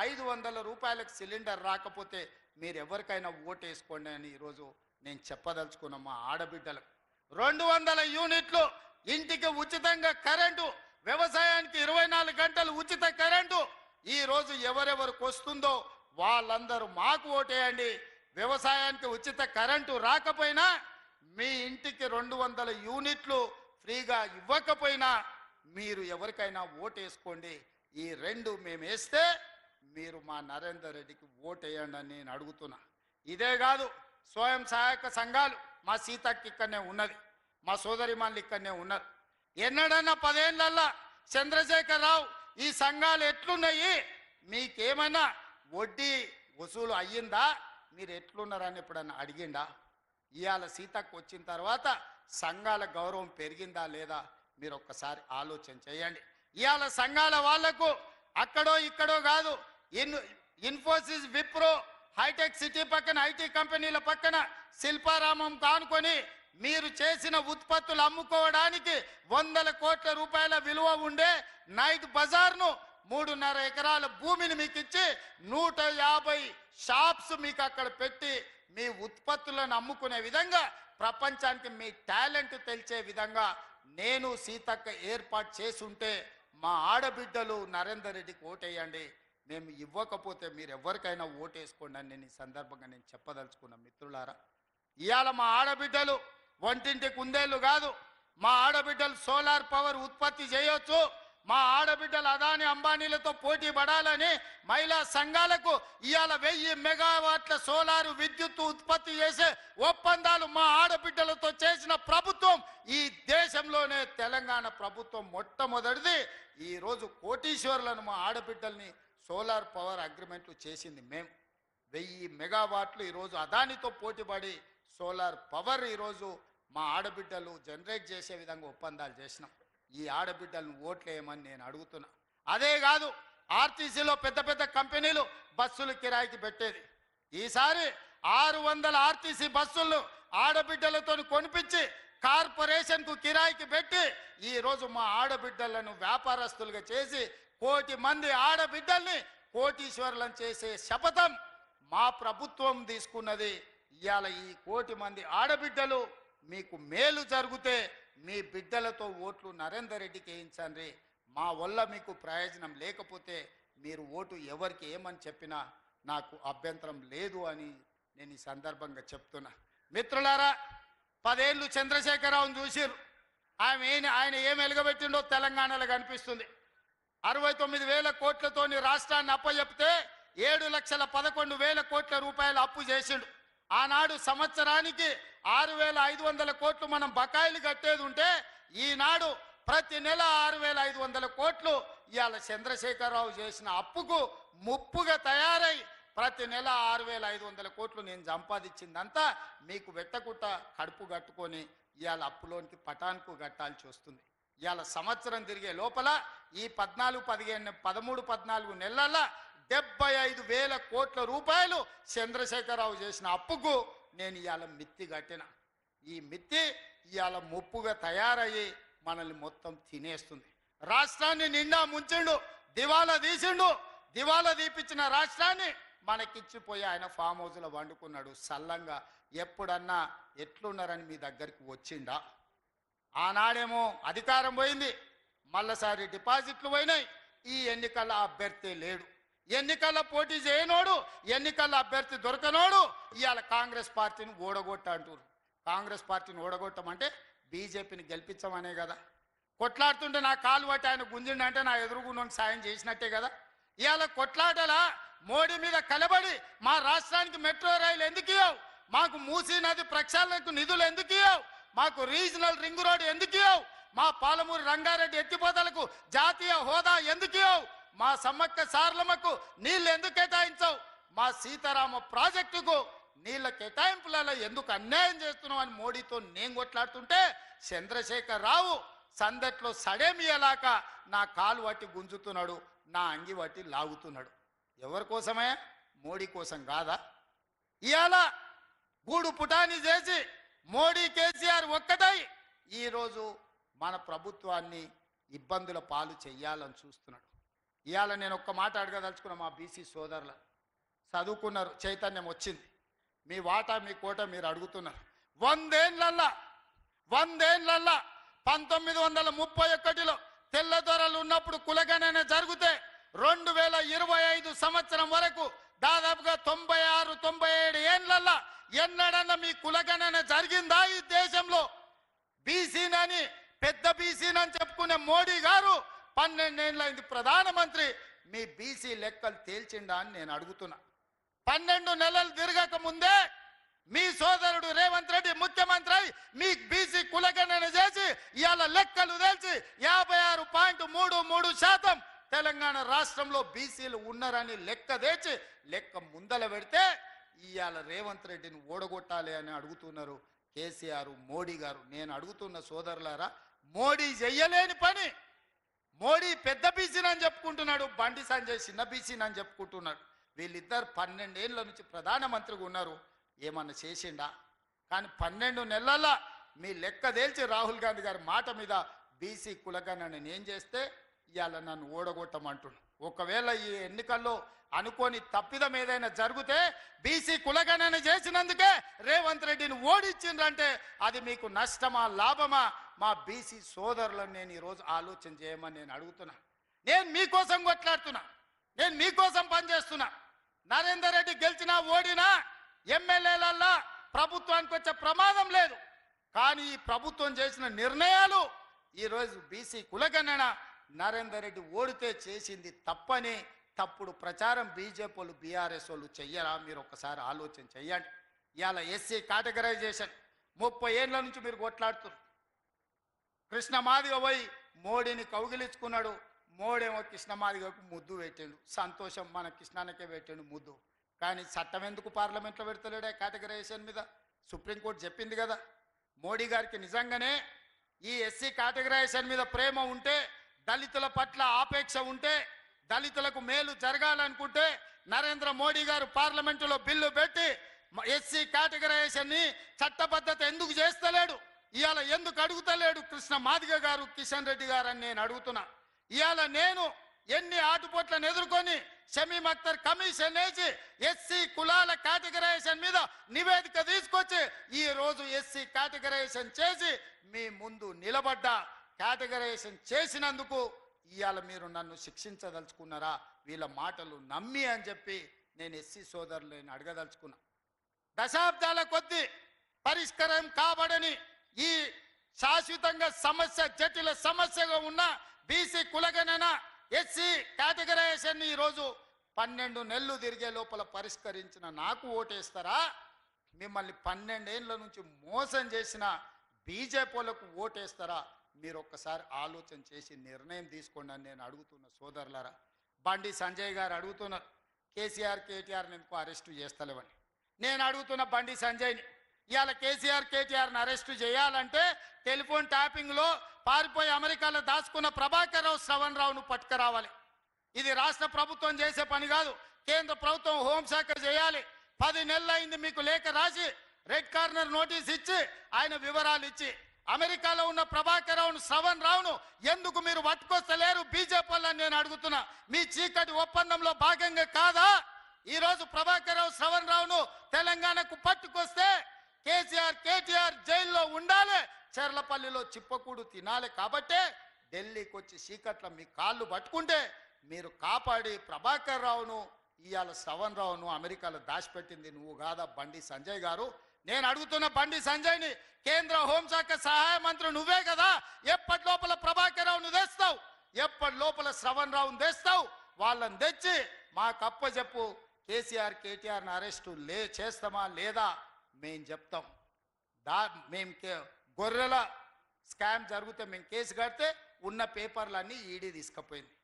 500 రూపాయలకు సిలిండర్ రాకపోతే మీరు ఎవరికైనా ఓటు వేసుకోండి అని ఈరోజు నేను చెప్పదలుచుకున్నా. మా ఆడబిడ్డలకు 200 యూనిట్లు ఇంటికి ఉచితంగా కరెంటు, వ్యవసాయానికి 24 గంటలు ఉచిత కరెంటు ఈరోజు ఎవరెవరికి వస్తుందో వాళ్ళందరూ మాకు ఓటేయండి. వ్యవసాయానికి ఉచిత కరెంటు రాకపోయినా, మీ ఇంటికి 200 యూనిట్లు ఫ్రీగా ఇవ్వకపోయినా మీరు ఎవరికైనా ఓటు వేసుకోండి. ఈ 2 మేము వేస్తే మీరు మా నరేందర్ రెడ్డికి ఓటు వేయండి అని నేను అడుగుతున్నా. ఇదే కాదు, స్వయం సహాయక సంఘాలు మా సీతకి ఇక్కడనే ఉన్నది, మా సోదరిమణులు ఇక్కడనే ఉన్నారు. ఎన్నడన్నా 10 ఏళ్ళల్లో చంద్రశేఖరరావు ఈ సంఘాలు ఎట్లున్నాయి, మీకేమైనా వడ్డీ వసూలు అయ్యిందా, మీరు ఎట్లున్నారని ఎప్పుడన్నా అడిగిందా? ఇవాళ సీతకు వచ్చిన తర్వాత సంఘాల గౌరవం పెరిగిందా లేదా మీరు ఒక్కసారి ఆలోచన చేయండి. ఇవాళ సంఘాల వాళ్లకు అక్కడో ఇక్కడో కాదు, ఇన్ఫోసిస్, విప్రో, హైటెక్ సిటీ పక్కన ఐటీ కంపెనీల పక్కన శిల్పారామం కానుకొని మీరు చేసిన ఉత్పత్తులు అమ్ముకోవడానికి 100 కోట్ల రూపాయల విలువ ఉండే నైట్ బజార్ను 3.5 ఎకరాల భూమిని మీకు ఇచ్చి 150 షాప్స్ మీకు అక్కడ పెట్టి మీ ఉత్పత్తులను అమ్ముకునే విధంగా, ప్రపంచానికి మీ టాలెంట్ తెలిసే విధంగా నేను సీతక్క ఏర్పాటు చేసుంటే మా ఆడబిడ్డలు నరేందర్ రెడ్డికి ఓటేయండి. మేము ఇవ్వకపోతే మీరు ఎవరికైనా ఓటేసుకోండి అని నేను ఈ సందర్భంగా నేను చెప్పదలుచుకున్నా. మిత్రులారా, ఇవాళ మా ఆడబిడ్డలు వంటింటికి కుందేళ్ళు కాదు, మా ఆడబిడ్డలు సోలార్ పవర్ ఉత్పత్తి చేయొచ్చు. మా ఆడబిడ్డలు అదాని అంబానీలతో పోటీ పడాలని మహిళా సంఘాలకు ఇవాళ 1000 మెగావాట్ల సోలారు విద్యుత్ ఉత్పత్తి చేసే ఒప్పందాలు మా ఆడబిడ్డలతో చేసిన ప్రభుత్వం ఈ దేశంలోనే తెలంగాణ ప్రభుత్వం మొట్టమొదటిది. ఈరోజు కోటీశ్వరులను మా ఆడబిడ్డల్ని సోలార్ పవర్ అగ్రిమెంట్లు చేసింది మేము. 1000 మెగావాట్లు ఈరోజు అదానితో పోటీపడి సోలార్ పవర్ ఈరోజు మా ఆడబిడ్డలు జనరేట్ చేసే విధంగా ఒప్పందాలు చేసినాం. ఈ ఆడబిడ్డలను ఓట్లేయమని నేను అడుగుతున్నా. అదే కాదు, ఆర్టీసీలో పెద్ద పెద్ద కంపెనీలు బస్సులు కిరాయికి పెట్టేది. ఈసారి 600 ఆర్టీసీ బస్సులను ఆడబిడ్డలతో కొనిపించి కార్పొరేషన్కు కిరాయికి పెట్టి ఈరోజు మా ఆడబిడ్డలను వ్యాపారస్తులుగా చేసి 1 కోటి మంది ఆడబిడ్డల్ని కోటీశ్వరులను చేసే శపథం మా ప్రభుత్వం తీసుకున్నది. ఇవాళ ఈ 1 కోటి మంది ఆడబిడ్డలు మీకు మేలు జరిగితే మీ బిడ్డలతో ఓట్లు నరేందర్ రెడ్డికి వేయించండి. మా వల్ల మీకు ప్రయోజనం లేకపోతే మీరు ఓటు ఎవరికి ఏమని చెప్పినా నాకు అభ్యంతరం లేదు అని నేను ఈ సందర్భంగా చెప్తున్నా. మిత్రులారా, 10 ఏళ్ళు చంద్రశేఖరరావును చూసిరు, ఆయన ఏం వెలగబెట్టిండో తెలంగాణలో కనిపిస్తుంది. 69,000 కోట్లతోని రాష్ట్రాన్ని అప్పచెప్తే 7,11,000 కోట్ల రూపాయలు అప్పు చేసిండు. ఆనాడు సంవత్సరానికి 6,500 కోట్లు మనం బకాయిలు కట్టేది ఉంటే ఈనాడు ప్రతి నెల 6,500 కోట్లు ఇవాళ చంద్రశేఖరరావు చేసిన అప్పుకు ముప్పుగా తయారై ప్రతి నెల 6,500 కోట్లు నేను సంపాదించిందంతా మీకు వెట్టకుట్ట కడుపు కట్టుకొని ఇవాళ అప్పులోనికి పటాన్కు కట్టాల్సి వస్తుంది. ఇవాళ సంవత్సరం తిరిగే లోపల ఈ 13-14 నెలల 75,000 కోట్ల రూపాయలు చంద్రశేఖరరావు చేసిన అప్పుకు నేను ఇవాళ మిత్తి కట్టిన. ఈ మిత్తి ఇవాళ ముప్పుగా తయారయ్యి మనల్ని మొత్తం తినేస్తుంది. రాష్ట్రాన్ని నిండా ముంచిండు, దివాలా తీసిండు. దివాలా తీపిచ్చిన రాష్ట్రాన్ని మనకిచ్చిపోయి ఆయన ఫామ్ హౌస్లో వండుకున్నాడు. సల్లంగా ఎప్పుడన్నా ఎట్లున్నారని మీ దగ్గరికి వచ్చిండా? ఆనాడేమో అధికారం పోయింది, మళ్ళసారి డిపాజిట్లు పోయినాయి. ఈ ఎన్నికల అభ్యర్థి లేడు, ఎన్నికల్లో పోటీ చేయనోడు, ఎన్నికల్లో అభ్యర్థి దొరకనోడు ఇవాళ కాంగ్రెస్ పార్టీని ఓడగొట్ట అంటారు. కాంగ్రెస్ పార్టీని ఓడగొట్టమంటే బీజేపీని గెలిపించమనే కదా. కొట్లాడుతుంటే నా కాలు పట్టి ఆయన గుంజిండంటే నా ఎదురుగున్నోకి సాయం చేసినట్టే కదా. ఇవాళ కొట్లాటలా మోడీ మీద కలబడి మా రాష్ట్రానికి మెట్రో రైలు ఎందుకు ఇవ్వవు, మాకు మూసీ నది ప్రక్షాళనకు నిధులు ఎందుకు ఇవ్వవు, మాకు రీజనల్ రింగ్ రోడ్ ఎందుకు ఇవ్వవు, మా పాలమూరు రంగారెడ్డి ఎత్తిపోతలకు జాతీయ హోదా ఎందుకు ఇవ్వవు, మా సమ్మక్క సారలమ్మకు నీళ్లు ఎందుకు కేటాయించవు, మా సీతారామ ప్రాజెక్టుకు నీళ్ల కేటాయింపులలో ఎందుకు అన్యాయం చేస్తున్నావు అని మోడీతో నేను కొట్లాడుతుంటే చంద్రశేఖర్ రావు సందట్లో సడేమియలాక నా కాలు పట్టి గుంజుతున్నాడు, నా అంగి పట్టి లాగుతున్నాడు. ఎవరి కోసమే? మోడీ కోసం కాదా? ఇవాళ గూడు పుటాని చేసి మోడీ కేసీఆర్ ఒక్కటై ఈరోజు మన ప్రభుత్వాన్ని ఇబ్బందుల పాలు చెయ్యాలని చూస్తున్నాడు. ఇవాళ నేను ఒక్క మాట అడగదలుచుకున్న మా బీసీ సోదరుల చదువుకున్నారు, చైతన్యం వచ్చింది, మీ వాటా మీ కోట మీరు అడుగుతున్నారు. 100 ఏళ్లల్లా 1931లో తెల్లదొరలు ఉన్నప్పుడు కులగణన జరిగితే 2025 సంవత్సరం వరకు దాదాపుగా 96-97 ఏళ్లల్లా ఎన్నడన్నా మీ కులగణన జరిగిందా ఈ దేశంలో? బీసీనని పెద్ద బీసీనని చెప్పుకునే మోడీ గారు 12 ఏళ్ళైంది ప్రధానమంత్రి, మీ బీసీ లెక్కలు తేల్చిండా అని నేను అడుగుతున్నా. 12 నెలలు తిరగక ముందే మీ సోదరుడు రేవంత్ రెడ్డి ముఖ్యమంత్రి మీ బీసీ కులగణన చేసి ఇవాళ లెక్కలు తెలిసి 56.33% తెలంగాణ రాష్ట్రంలో బీసీలు ఉన్నారని లెక్క తెచ్చి లెక్క ముందల పెడితే ఇవాళ రేవంత్ రెడ్డిని ఓడగొట్టాలి అని అడుగుతున్నారు కేసీఆర్ మోడీ గారు. నేను అడుగుతున్న సోదరులారా, మోడీ చెయ్యలేని పని, మోడీ పెద్ద బీసీనని చెప్పుకుంటున్నాడు, బండి సంజయ్ చిన్న బీసీనని చెప్పుకుంటున్నాడు. వీళ్ళిద్దరు 12 ఏళ్ళ నుంచి ప్రధానమంత్రిగా ఉన్నారు, ఏమన్నా చేసిండా? కానీ 12 నెలల మీ లెక్క తేల్చి రాహుల్ గాంధీ గారి మాట మీద బీసీ కులగణన నేను చేస్తే ఇవాళ నన్ను ఓడగొట్టమంటున్నాను. ఒకవేళ ఈ ఎన్నికల్లో అనుకోని తప్పిదం ఏదైనా జరిగితే బీసీ కులగణన చేసినందుకే రేవంత్ రెడ్డిని ఓడించిండ్రంటే అది మీకు నష్టమా లాభమా? మా బీసీ సోదరులను నేను ఈరోజు ఆలోచన చేయమని నేను అడుగుతున్నా. నేను మీకోసం కొట్లాడుతున్నా, నేను మీకోసం పనిచేస్తున్నా. నరేందర్ రెడ్డి గెలిచినా ఓడినా ఎమ్మెల్యేలల్లా ప్రభుత్వానికి వచ్చే ప్రమాదం లేదు. కానీ ఈ ప్రభుత్వం చేసిన నిర్ణయాలు ఈరోజు బీసీ కులగణన నరేందర్ రెడ్డి ఓడితే చేసింది తప్పని తప్పుడు ప్రచారం బీజేపీ వాళ్ళు బీఆర్ఎస్ వాళ్ళు చెయ్యరా? మీరు ఒక్కసారి ఆలోచన చెయ్యండి. ఇవాళ ఎస్సీ కేటగరైజేషన్ 30 ఏళ్ళ నుంచి మీరు కొట్లాడుతున్నారు. కృష్ణమాదిగ పోయి మోడీని కౌగిలించుకున్నాడు, మోడేమో కృష్ణమాదిగకు ముద్దు పెట్టిండు, సంతోషం, మన కృష్ణానికే పెట్టిండు ముద్దు. కానీ చట్టం ఎందుకు పార్లమెంట్లో పెడతలేడే కేటగరైజేషన్ మీద? సుప్రీంకోర్టు చెప్పింది కదా. మోడీ గారికి నిజంగానే ఈ ఎస్సీ కేటగరైజేషన్ మీద ప్రేమ ఉంటే, దళితుల పట్ల ఆపేక్ష ఉంటే, దళితులకు మేలు జరగాలనుకుంటే నరేంద్ర మోడీ గారు పార్లమెంటులో బిల్లు పెట్టి ఎస్సీ కేటగరైజేషన్ని చట్టబద్ధత ఎందుకు చేస్తలేడు? ఇవాళ ఎందుకు అడుగుతలేడు కృష్ణ మాదిగ గారు, కిషన్ రెడ్డి గారు అని నేను అడుగుతున్నా. ఇవాళ నేను ఎన్ని ఆటుపోట్లను ఎదుర్కొని షమీమ్ అఖ్తర్ కమిషన్ వేసి ఎస్సీ కులాల కేటగరైజేషన్ మీద నివేదిక తీసుకొచ్చి ఈ రోజు ఎస్సీ కేటగరైజేషన్ చేసి మీ ముందు నిలబడ్డా. కేటగరైజేషన్ చేసినందుకు ఇవాళ మీరు నన్ను శిక్షించదలుచుకున్నారా? వీళ్ళ మాటలు నమ్మి అని చెప్పి నేను ఎస్సీ సోదరులను అడగదలుచుకున్నా. దశాబ్దాల కొద్దీ పరిష్కారం కాబడని ఈ శాశ్వతంగా సమస్య జటిల సమస్యగా ఉన్న బీసీ కులగణన ఎస్సీ కేటగరైజేషన్ ఈరోజు 12 నెలలు తిరిగే లోపల పరిష్కరించిన నాకు ఓటేస్తారా? మిమ్మల్ని 12 ఏళ్ల నుంచి మోసం చేసిన బీజేపీలకు ఓటేస్తారా? మీరు ఒక్కసారి ఆలోచన చేసి నిర్ణయం తీసుకోండి అని నేను అడుగుతున్న సోదరులారా. బండి సంజయ్ గారు అడుగుతున్నారు కేసీఆర్ కేటీఆర్ని ఎందుకు అరెస్టు చేస్తలేవని. నేను అడుగుతున్న బండి సంజయ్ని, ఇవాళ కేసీఆర్ కేటీఆర్ని అరెస్టు చేయాలంటే టెలిఫోన్ ట్యాపింగ్లో పారిపోయి అమెరికాలో దాచుకున్న ప్రభాకర్ రావు శ్రవణ్ రావును పట్టుకురావాలి. ఇది రాష్ట్ర ప్రభుత్వం చేసే పని కాదు, కేంద్ర ప్రభుత్వం హోంశాఖ చేయాలి. 10 నెలలు అయింది మీకు లేఖ రాసి రెడ్ కార్నర్ నోటీస్ ఇచ్చి ఆయన వివరాలు ఇచ్చి అమెరికాలో ఉన్న ప్రభాకర్ రావును శ్రవణ్ రావును ఎందుకు మీరు పట్టుకొస్తలేరు బీజేపీ వాళ్ళని నేను అడుగుతున్నా. మీ చీకటి ఒప్పందంలో భాగంగా కాదా ఈరోజు ప్రభాకర్ రావు శ్రవణ్ రావును తెలంగాణకు పట్టుకొస్తే కేసీఆర్ కేటీఆర్ జైల్లో ఉండాలి, చెర్లపల్లిలో చిప్పకూడు తినాలి. కాబట్టే ఢిల్లీకి వచ్చి చీకట్ల మీ కాళ్ళు పట్టుకుంటే మీరు కాపాడి ప్రభాకర్ రావును ఇవాళ శ్రవణ్ రావును అమెరికాలో దాచిపెట్టింది నువ్వు కాదా బండి సంజయ్ గారు? నేను అడుగుతున్న బండి సంజయ్ని, కేంద్ర హోంశాఖ సహాయ మంత్రి నువ్వే కదా, ఎప్పటి లోపల ప్రభాకర్ రావును తెస్తావు, ఎప్పటి లోపల శ్రవణ్ రావును తెస్తావు? వాళ్ళని తెచ్చి మాకు అప్పచెప్పు. కేసీఆర్ కేటీఆర్ని అరెస్టు చేస్తామా లేదా మేము చెప్తాం. మేము గొర్రెల స్కామ్ జరిగితే మేము కేసు కడితే ఉన్న పేపర్లన్నీ ఈడీ తీసుకుపోయింది.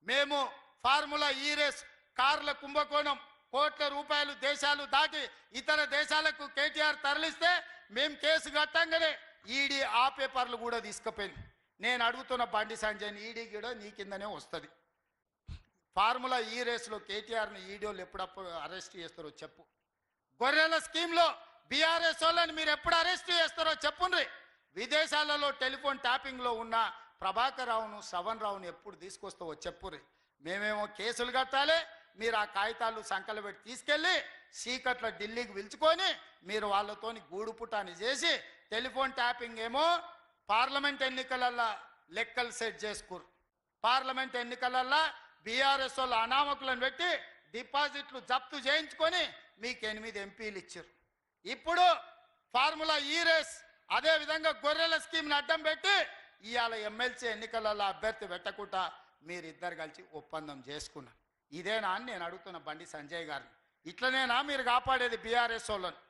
మేము ఫార్ములా ఈ రేస్ కార్ల కుంభకోణం కోట్ల రూపాయలు దేశాలు దాటి ఇతర దేశాలకు కేటీఆర్ తరలిస్తే మేము కేసు కట్టంగానే ఈడీ ఆ పేపర్లు కూడా తీసుకుపోయింది. నేను అడుగుతున్న బండి సంజయ్ని, ఈడీ కూడా నీ కిందనే వస్తుంది. ఫార్ములా ఈ రేస్లో కేటీఆర్ని ఈడీలు ఎప్పుడప్పుడు అరెస్ట్ చేస్తారో చెప్పు. గొర్రెల స్కీమ్లో బీఆర్ఎస్ వాళ్ళని మీరు ఎప్పుడు అరెస్ట్ చేస్తారో చెప్పుండ్రి. విదేశాలలో టెలిఫోన్ ట్యాపింగ్లో ఉన్న ప్రభాకర్ రావును శ్రవణ్ రావును ఎప్పుడు తీసుకొస్తావో చెప్పుర్రి. మేమేమో కేసులు కట్టాలి, మీరు ఆ కాగితాలు సంకలు పెట్టి తీసుకెళ్ళి చీకట్ల ఢిల్లీకి పిలుచుకొని మీరు వాళ్ళతోని గూడుపుటాన్ని చేసి టెలిఫోన్ ట్యాపింగ్ ఏమో పార్లమెంట్ ఎన్నికలల్లో లెక్కలు సెట్ చేసుకురు. పార్లమెంట్ ఎన్నికలల్లో బీఆర్ఎస్ వాళ్ళు అనామకులను పెట్టి డిపాజిట్లు జప్తు చేయించుకొని మీకు 8 ఎంపీలు ఇచ్చారు. ఇప్పుడు ఫార్ములా ఈ రేస్ అదేవిధంగా గొర్రెల స్కీమ్ని అడ్డం పెట్టి ఇవాళ ఎమ్మెల్సీ ఎన్నికలలో అభ్యర్థి పెట్టకుండా మీరిద్దరు కలిసి ఒప్పందం చేసుకున్నారు. ఇదేనా అని నేను అడుగుతున్న బండి సంజయ్ గారిని. ఇట్లనేనా మీరు కాపాడేది బీఆర్ఎస్ వాళ్ళని?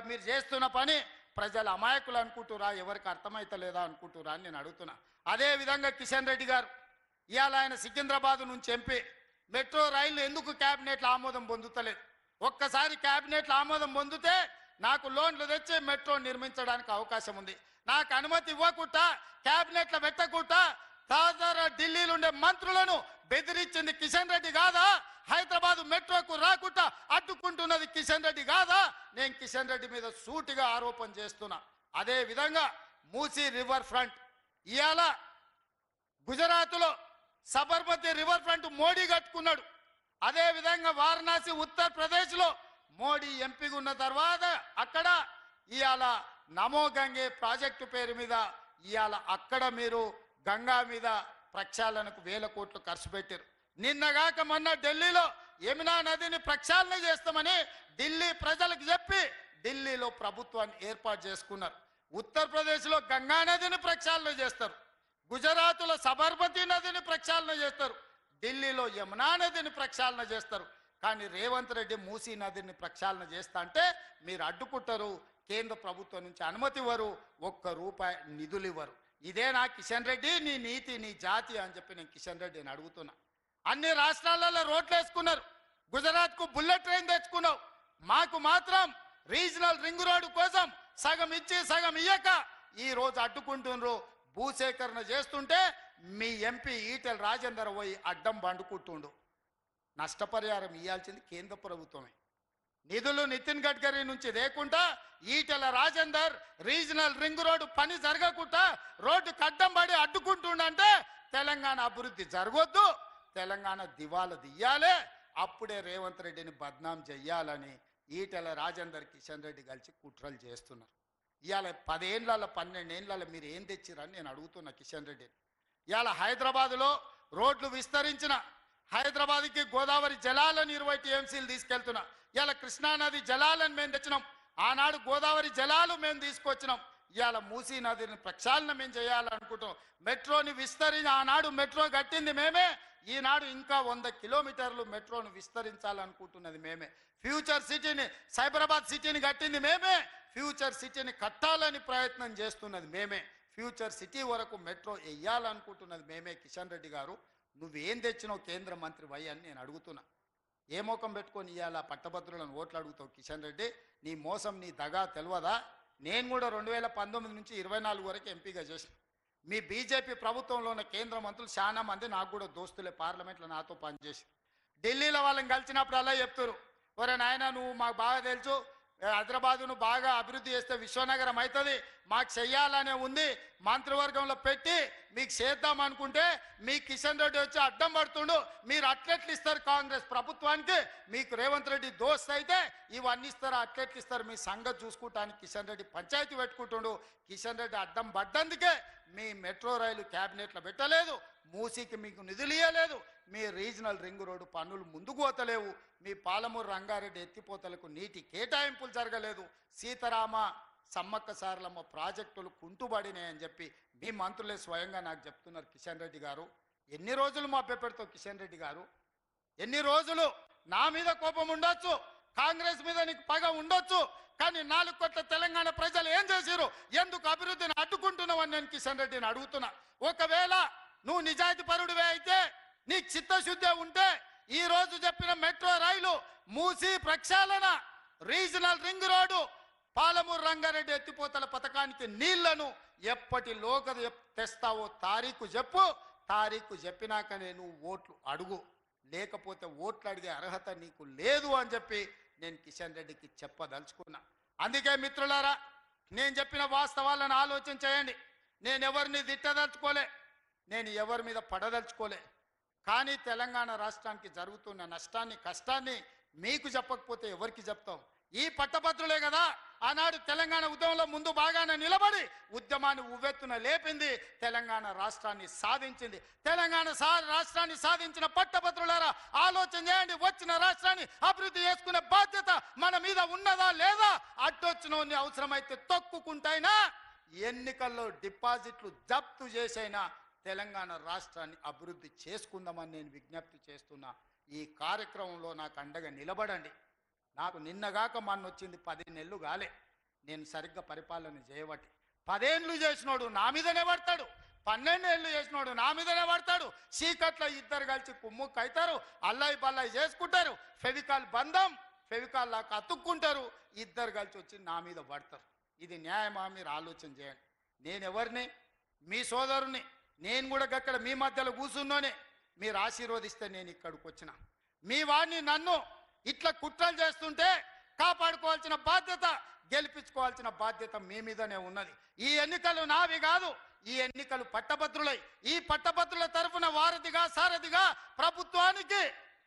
మీరు చేస్తున్న పని ప్రజల అమాయకులు అనుకుంటురా, ఎవరికి అర్థమైతలేదా అనుకుంటురా అని నేను అడుగుతున్నా. అదేవిధంగా కిషన్ రెడ్డి గారు ఇవాళ ఆయన సికింద్రాబాద్ నుంచి ఎంపీ. మెట్రో రైళ్లు ఎందుకు క్యాబినెట్లో ఆమోదం పొందుతలేదు? ఒక్కసారి క్యాబినెట్లో ఆమోదం పొందితే నాకు లోన్లు తెచ్చి మెట్రో నిర్మించడానికి అవకాశం ఉంది. నాకు అనుమతి ఇవ్వకుండా క్యాబినెట్లో పెట్టకుండా తదితర ఢిల్లీలో ఉండే మంత్రులను బెదిరించింది కిషన్ రెడ్డి కాదా? హైదరాబాద్ మెట్రోకు రాకుండా అడ్డుకుంటున్నది కిషన్ రెడ్డి కాదా? నేను కిషన్ రెడ్డి మీద సూటిగా ఆరోపణ చేస్తున్నా. అదే విధంగా మూసీ రివర్ ఫ్రంట్ ఇవాళ గుజరాత్లో సబర్మతి రివర్ ఫ్రంట్ మోడీ కట్టుకున్నాడు. అదేవిధంగా వారణాసి ఉత్తరప్రదేశ్లో మోడీ ఎంపీగా ఉన్న తర్వాత అక్కడ ఇవాళ నమో గంగే ప్రాజెక్టు పేరు మీద ఇవాళ అక్కడ మీరు గంగా మీద ప్రక్షాళనకు 1000 కోట్లు ఖర్చు పెట్టారు. నిన్నగాక మొన్న ఢిల్లీలో యమునా నదిని ప్రక్షాళన చేస్తామని ఢిల్లీ ప్రజలకు చెప్పి ఢిల్లీలో ప్రభుత్వాన్ని ఏర్పాటు చేసుకున్నారు. ఉత్తరప్రదేశ్లో గంగా నదిని ప్రక్షాళన చేస్తారు, గుజరాత్లో సబర్మతి నదిని ప్రక్షాళన చేస్తారు, ఢిల్లీలో యమునా నదిని ప్రక్షాళన చేస్తారు. కానీ రేవంత్ రెడ్డి మూసీ నదిని ప్రక్షాళన చేస్తా అంటే మీరు అడ్డుకుంటారు. కేంద్ర ప్రభుత్వం నుంచి అనుమతి ఇవ్వరు, ₹1 నిధులు ఇవ్వరు. ఇదేనా కిషన్ రెడ్డి నీ నీతి, నీ జాతి అని చెప్పి నేను కిషన్ రెడ్డిని అడుగుతున్నా. అన్ని రాష్ట్రాలలో రోడ్లు వేసుకున్నారు, గుజరాత్కు బుల్లెట్ ట్రైన్ తెచ్చుకున్నావు, మాకు మాత్రం రీజనల్ రింగ్ రోడ్డు కోసం సగం ఇచ్చి సగం ఇయ్యక ఈ రోజు అడ్డుకుంటున్నారు. భూసేకరణ చేస్తుంటే మీ ఎంపీ ఈటెల రాజేందర్ పోయి అడ్డం బండుకుంటుండు. నష్టపరిహారం ఇవ్వాల్సింది కేంద్ర ప్రభుత్వమే. నిధులు నితిన్ గడ్కరీ నుంచి లేకుండా Etela Rajender regional ring road పని జరగకుండా రోడ్డుకు అడ్డం పడి అడ్డుకుంటుండంటే తెలంగాణ అభివృద్ధి జరగొద్దు, తెలంగాణ దివాలా తీయాలి. అప్పుడే రేవంత్ రెడ్డిని బద్నాం చెయ్యాలని ఈటెల రాజేందర్ కిషన్ రెడ్డి కలిసి కుట్రలు చేస్తున్నారు. ఇవాళ 10 ఏళ్ళ 12 ఏళ్ళ మీరు ఏం తెచ్చిరని నేను అడుగుతున్నా కిషన్ రెడ్డిని. ఇవాళ హైదరాబాదులో రోడ్లు విస్తరించిన, హైదరాబాద్కి గోదావరి జలాలను 20 టీఎంసీలు తీసుకెళ్తున్నా. ఇవాళ కృష్ణానది జలాలను మేము తెచ్చినాం, ఆనాడు గోదావరి జలాలు మేము తీసుకొచ్చినాం. ఇవాళ మూసీ నదిని ప్రక్షాళన మేము చేయాలనుకుంటాం. మెట్రోని ఆనాడు మెట్రో కట్టింది మేమే, ఈనాడు ఇంకా 100 కిలోమీటర్లు మెట్రోను విస్తరించాలనుకుంటున్నది మేమే. ఫ్యూచర్ సిటీని, సైబరాబాద్ సిటీని కట్టింది మేమే, ఫ్యూచర్ సిటీని కట్టాలని ప్రయత్నం చేస్తున్నది మేమే, ఫ్యూచర్ సిటీ వరకు మెట్రో వేయాలనుకుంటున్నది మేమే. కిషన్ రెడ్డి గారు, నువ్వేం తెచ్చినావు కేంద్ర మంత్రి వై అని నేను అడుగుతున్నా. ఏ మోకం పెట్టుకొని ఇవాళ పట్టభద్రులను ఓట్లు అడుగుతావు కిషన్ రెడ్డి? నీ మోసం, నీ దగా తెలియదా? నేను కూడా 2019 నుంచి 24 వరకు ఎంపీగా చేసిన. మీ బీజేపీ ప్రభుత్వంలో ఉన్న కేంద్ర మంత్రులు చాలా మంది నాకు కూడా దోస్తులే, పార్లమెంట్లో నాతో పనిచేసి. ఢిల్లీలో వాళ్ళని కలిసినప్పుడు అలా చెప్తారు, ఒరే నాయన నువ్వు మాకు బాగా తెలుసు, హైదరాబాదును బాగా అభివృద్ధి చేస్తే విశ్వనగరం అవుతుంది, మాకు చెయ్యాలనే ఉంది, మంత్రివర్గంలో పెట్టి మీకు చేద్దాం అనుకుంటే మీ కిషన్ రెడ్డి వచ్చి అడ్డం పడుతుండు, మీరు అట్లెట్లు ఇస్తారు కాంగ్రెస్ ప్రభుత్వానికి, మీకు రేవంత్ రెడ్డి దోస్త్ అయితే ఇవన్నీ ఇస్తారు, అట్లెట్లు ఇస్తారు, మీ సంగతి చూసుకుంటానికి కిషన్ రెడ్డి పంచాయతీ పెట్టుకుంటుండు. కిషన్ రెడ్డి అడ్డం పడ్డందుకే మీ మెట్రో రైలు క్యాబినెట్లో పెట్టలేదు, మూసీకి మీకు నిధులు ఇవ్వలేదు, మీ రీజనల్ రింగ్ రోడ్డు పన్నులు ముందుకు పోతలేవు, మీ పాలమూరు రంగారెడ్డి ఎత్తిపోతలకు నీటి కేటాయింపులు జరగలేదు, సీతారామ సమ్మక్క సారలమ్మ ప్రాజెక్టులు కుంటుబడినాయని చెప్పి మీ మంత్రులే స్వయంగా నాకు చెప్తున్నారు. కిషన్ రెడ్డి గారు, ఎన్ని రోజులు మభ్యపెడతావు కిషన్ రెడ్డి గారు? ఎన్ని రోజులు? నా మీద కోపం ఉండొచ్చు, కాంగ్రెస్ మీద నీకు పగ ఉండొచ్చు, కానీ 4 కోట్ల తెలంగాణ ప్రజలు ఏం చేశారు, ఎందుకు అభివృద్ధిని అడ్డుకుంటున్నావని నేను కిషన్ రెడ్డిని అడుగుతున్నా. ఒకవేళ నువ్వు నిజాయితీ పరుడివే అయితే, నీకు చిత్తశుద్ధి ఉంటే ఈ రోజు చెప్పిన మెట్రో రైలు, మూసీ ప్రక్షాళన, regional ring road, Palamuru Rangareddy ఎత్తిపోతల పథకానికి నీళ్లను ఎప్పటిలోగా తెస్తావో తారీఖు చెప్పు, తారీఖు చెప్పినాకనే నువ్వు ఓట్లు అడుగు, లేకపోతే ఓట్లు అడిగే అర్హత నీకు లేదు అని చెప్పి నేను కిషన్ రెడ్డికి చెప్పదలుచుకున్నా. అందుకే మిత్రులారా, నేను చెప్పిన వాస్తవాలను ఆలోచన చేయండి. నేను ఎవరిని తిట్టదలుచుకోలే, నేను ఎవరి మీద పడదలుచుకోలే, కానీ తెలంగాణ రాష్ట్రానికి జరుగుతున్న నష్టాన్ని, కష్టాన్ని మీకు చెప్పకపోతే ఎవరికి చెప్తాం? ఈ పట్టభద్రులే కదా ఆనాడు తెలంగాణ ఉద్యమంలో ముందు బాగానే నిలబడి ఉద్యమాన్ని ఉవ్వెత్తున లేపింది, తెలంగాణ రాష్ట్రాన్ని సాధించింది. తెలంగాణ రాష్ట్రాన్ని సాధించిన పట్టభద్రులారా ఆలోచన చేయండి, వచ్చిన రాష్ట్రాన్ని అభివృద్ధి చేసుకునే బాధ్యత మన మీద ఉన్నదా లేదా? అడ్డొచ్చినోని అవసరమైతే తొక్కుకుంటైనా, ఎన్నికల్లో డిపాజిట్లు జప్తు చేసైనా తెలంగాణ రాష్ట్రాన్ని అభివృద్ధి చేసుకుందామని నేను విజ్ఞప్తి చేస్తున్నా. ఈ కార్యక్రమంలో నాకు అండగా నిలబడండి. నాకు నిన్నగాక మొన్న వచ్చింది 10 నెలలు కాలే, నేను సరిగ్గా పరిపాలన చేయబట్టి. 10 ఏళ్ళు చేసినోడు నా మీదనే పడతాడు, 12 ఏళ్ళు చేసినోడు నా మీదనే పడతాడు. చీకట్లో ఇద్దరు కలిసి కుమ్ముక్కు అవుతారు, అల్లాయి బల్లాయి చేసుకుంటారు, ఫెవికాల్ బంధం, ఫెవికాల్ లాగా అతుక్కుంటారు, ఇద్దరు కలిసి వచ్చి నా మీద పడతారు. ఇది న్యాయమా? మీరు ఆలోచన చేయండి. నేను ఎవరిని? మీ సోదరుని. నేను కూడా అక్కడ మీ మధ్యలో కూర్చున్నోనే, మీరు ఆశీర్వదిస్తే నేను ఇక్కడికి వచ్చిన. మీ వాడిని నన్ను ఇట్లా కుట్రలు చేస్తుంటే కాపాడుకోవాల్సిన బాధ్యత, గెలిపించుకోవాల్సిన బాధ్యత మీ మీదనే ఉన్నది. ఈ ఎన్నికలు నావి కాదు, ఈ ఎన్నికలు పట్టభద్రులై, ఈ పట్టభద్రుల తరఫున వారధిగా, సారథిగా, ప్రభుత్వానికి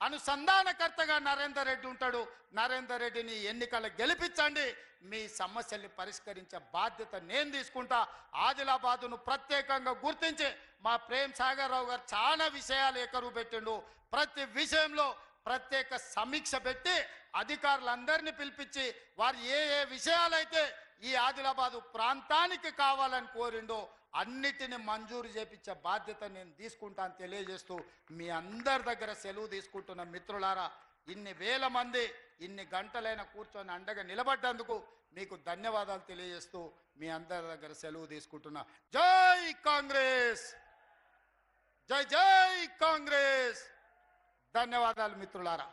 అనుసంధానకర్తగా నరేందర్ రెడ్డి ఉంటాడు. నరేందర్ రెడ్డిని ఎన్నికలు గెలిపించండి, మీ సమస్యల్ని పరిష్కరించే బాధ్యత నేను తీసుకుంటా. ఆదిలాబాదును ప్రత్యేకంగా గుర్తించి మా ప్రేమ్ సాగర్ రావు గారు చాలా విషయాలు ఎకరువు పెట్టిండు. ప్రతి విషయంలో ప్రత్యేక సమీక్ష పెట్టి అధికారులందరినీ పిలిపించి వారు ఏ ఏ విషయాలైతే ఈ ఆదిలాబాదు ప్రాంతానికి కావాలని కోరిండో అన్నిటిని మంజూరు చేపించే బాధ్యత నేను తీసుకుంటాను తెలియజేస్తూ మీ అందరి దగ్గర సెలవు తీసుకుంటున్న మిత్రులారా, ఇన్ని వేల మంది ఇన్ని గంటలైన కూర్చొని అండగా నిలబడ్డందుకు మీకు ధన్యవాదాలు తెలియజేస్తూ మీ అందరి దగ్గర సెలవు తీసుకుంటున్నా. జై కాంగ్రెస్, జై జై కాంగ్రెస్. ధన్యవాదాలు మిత్రులారా.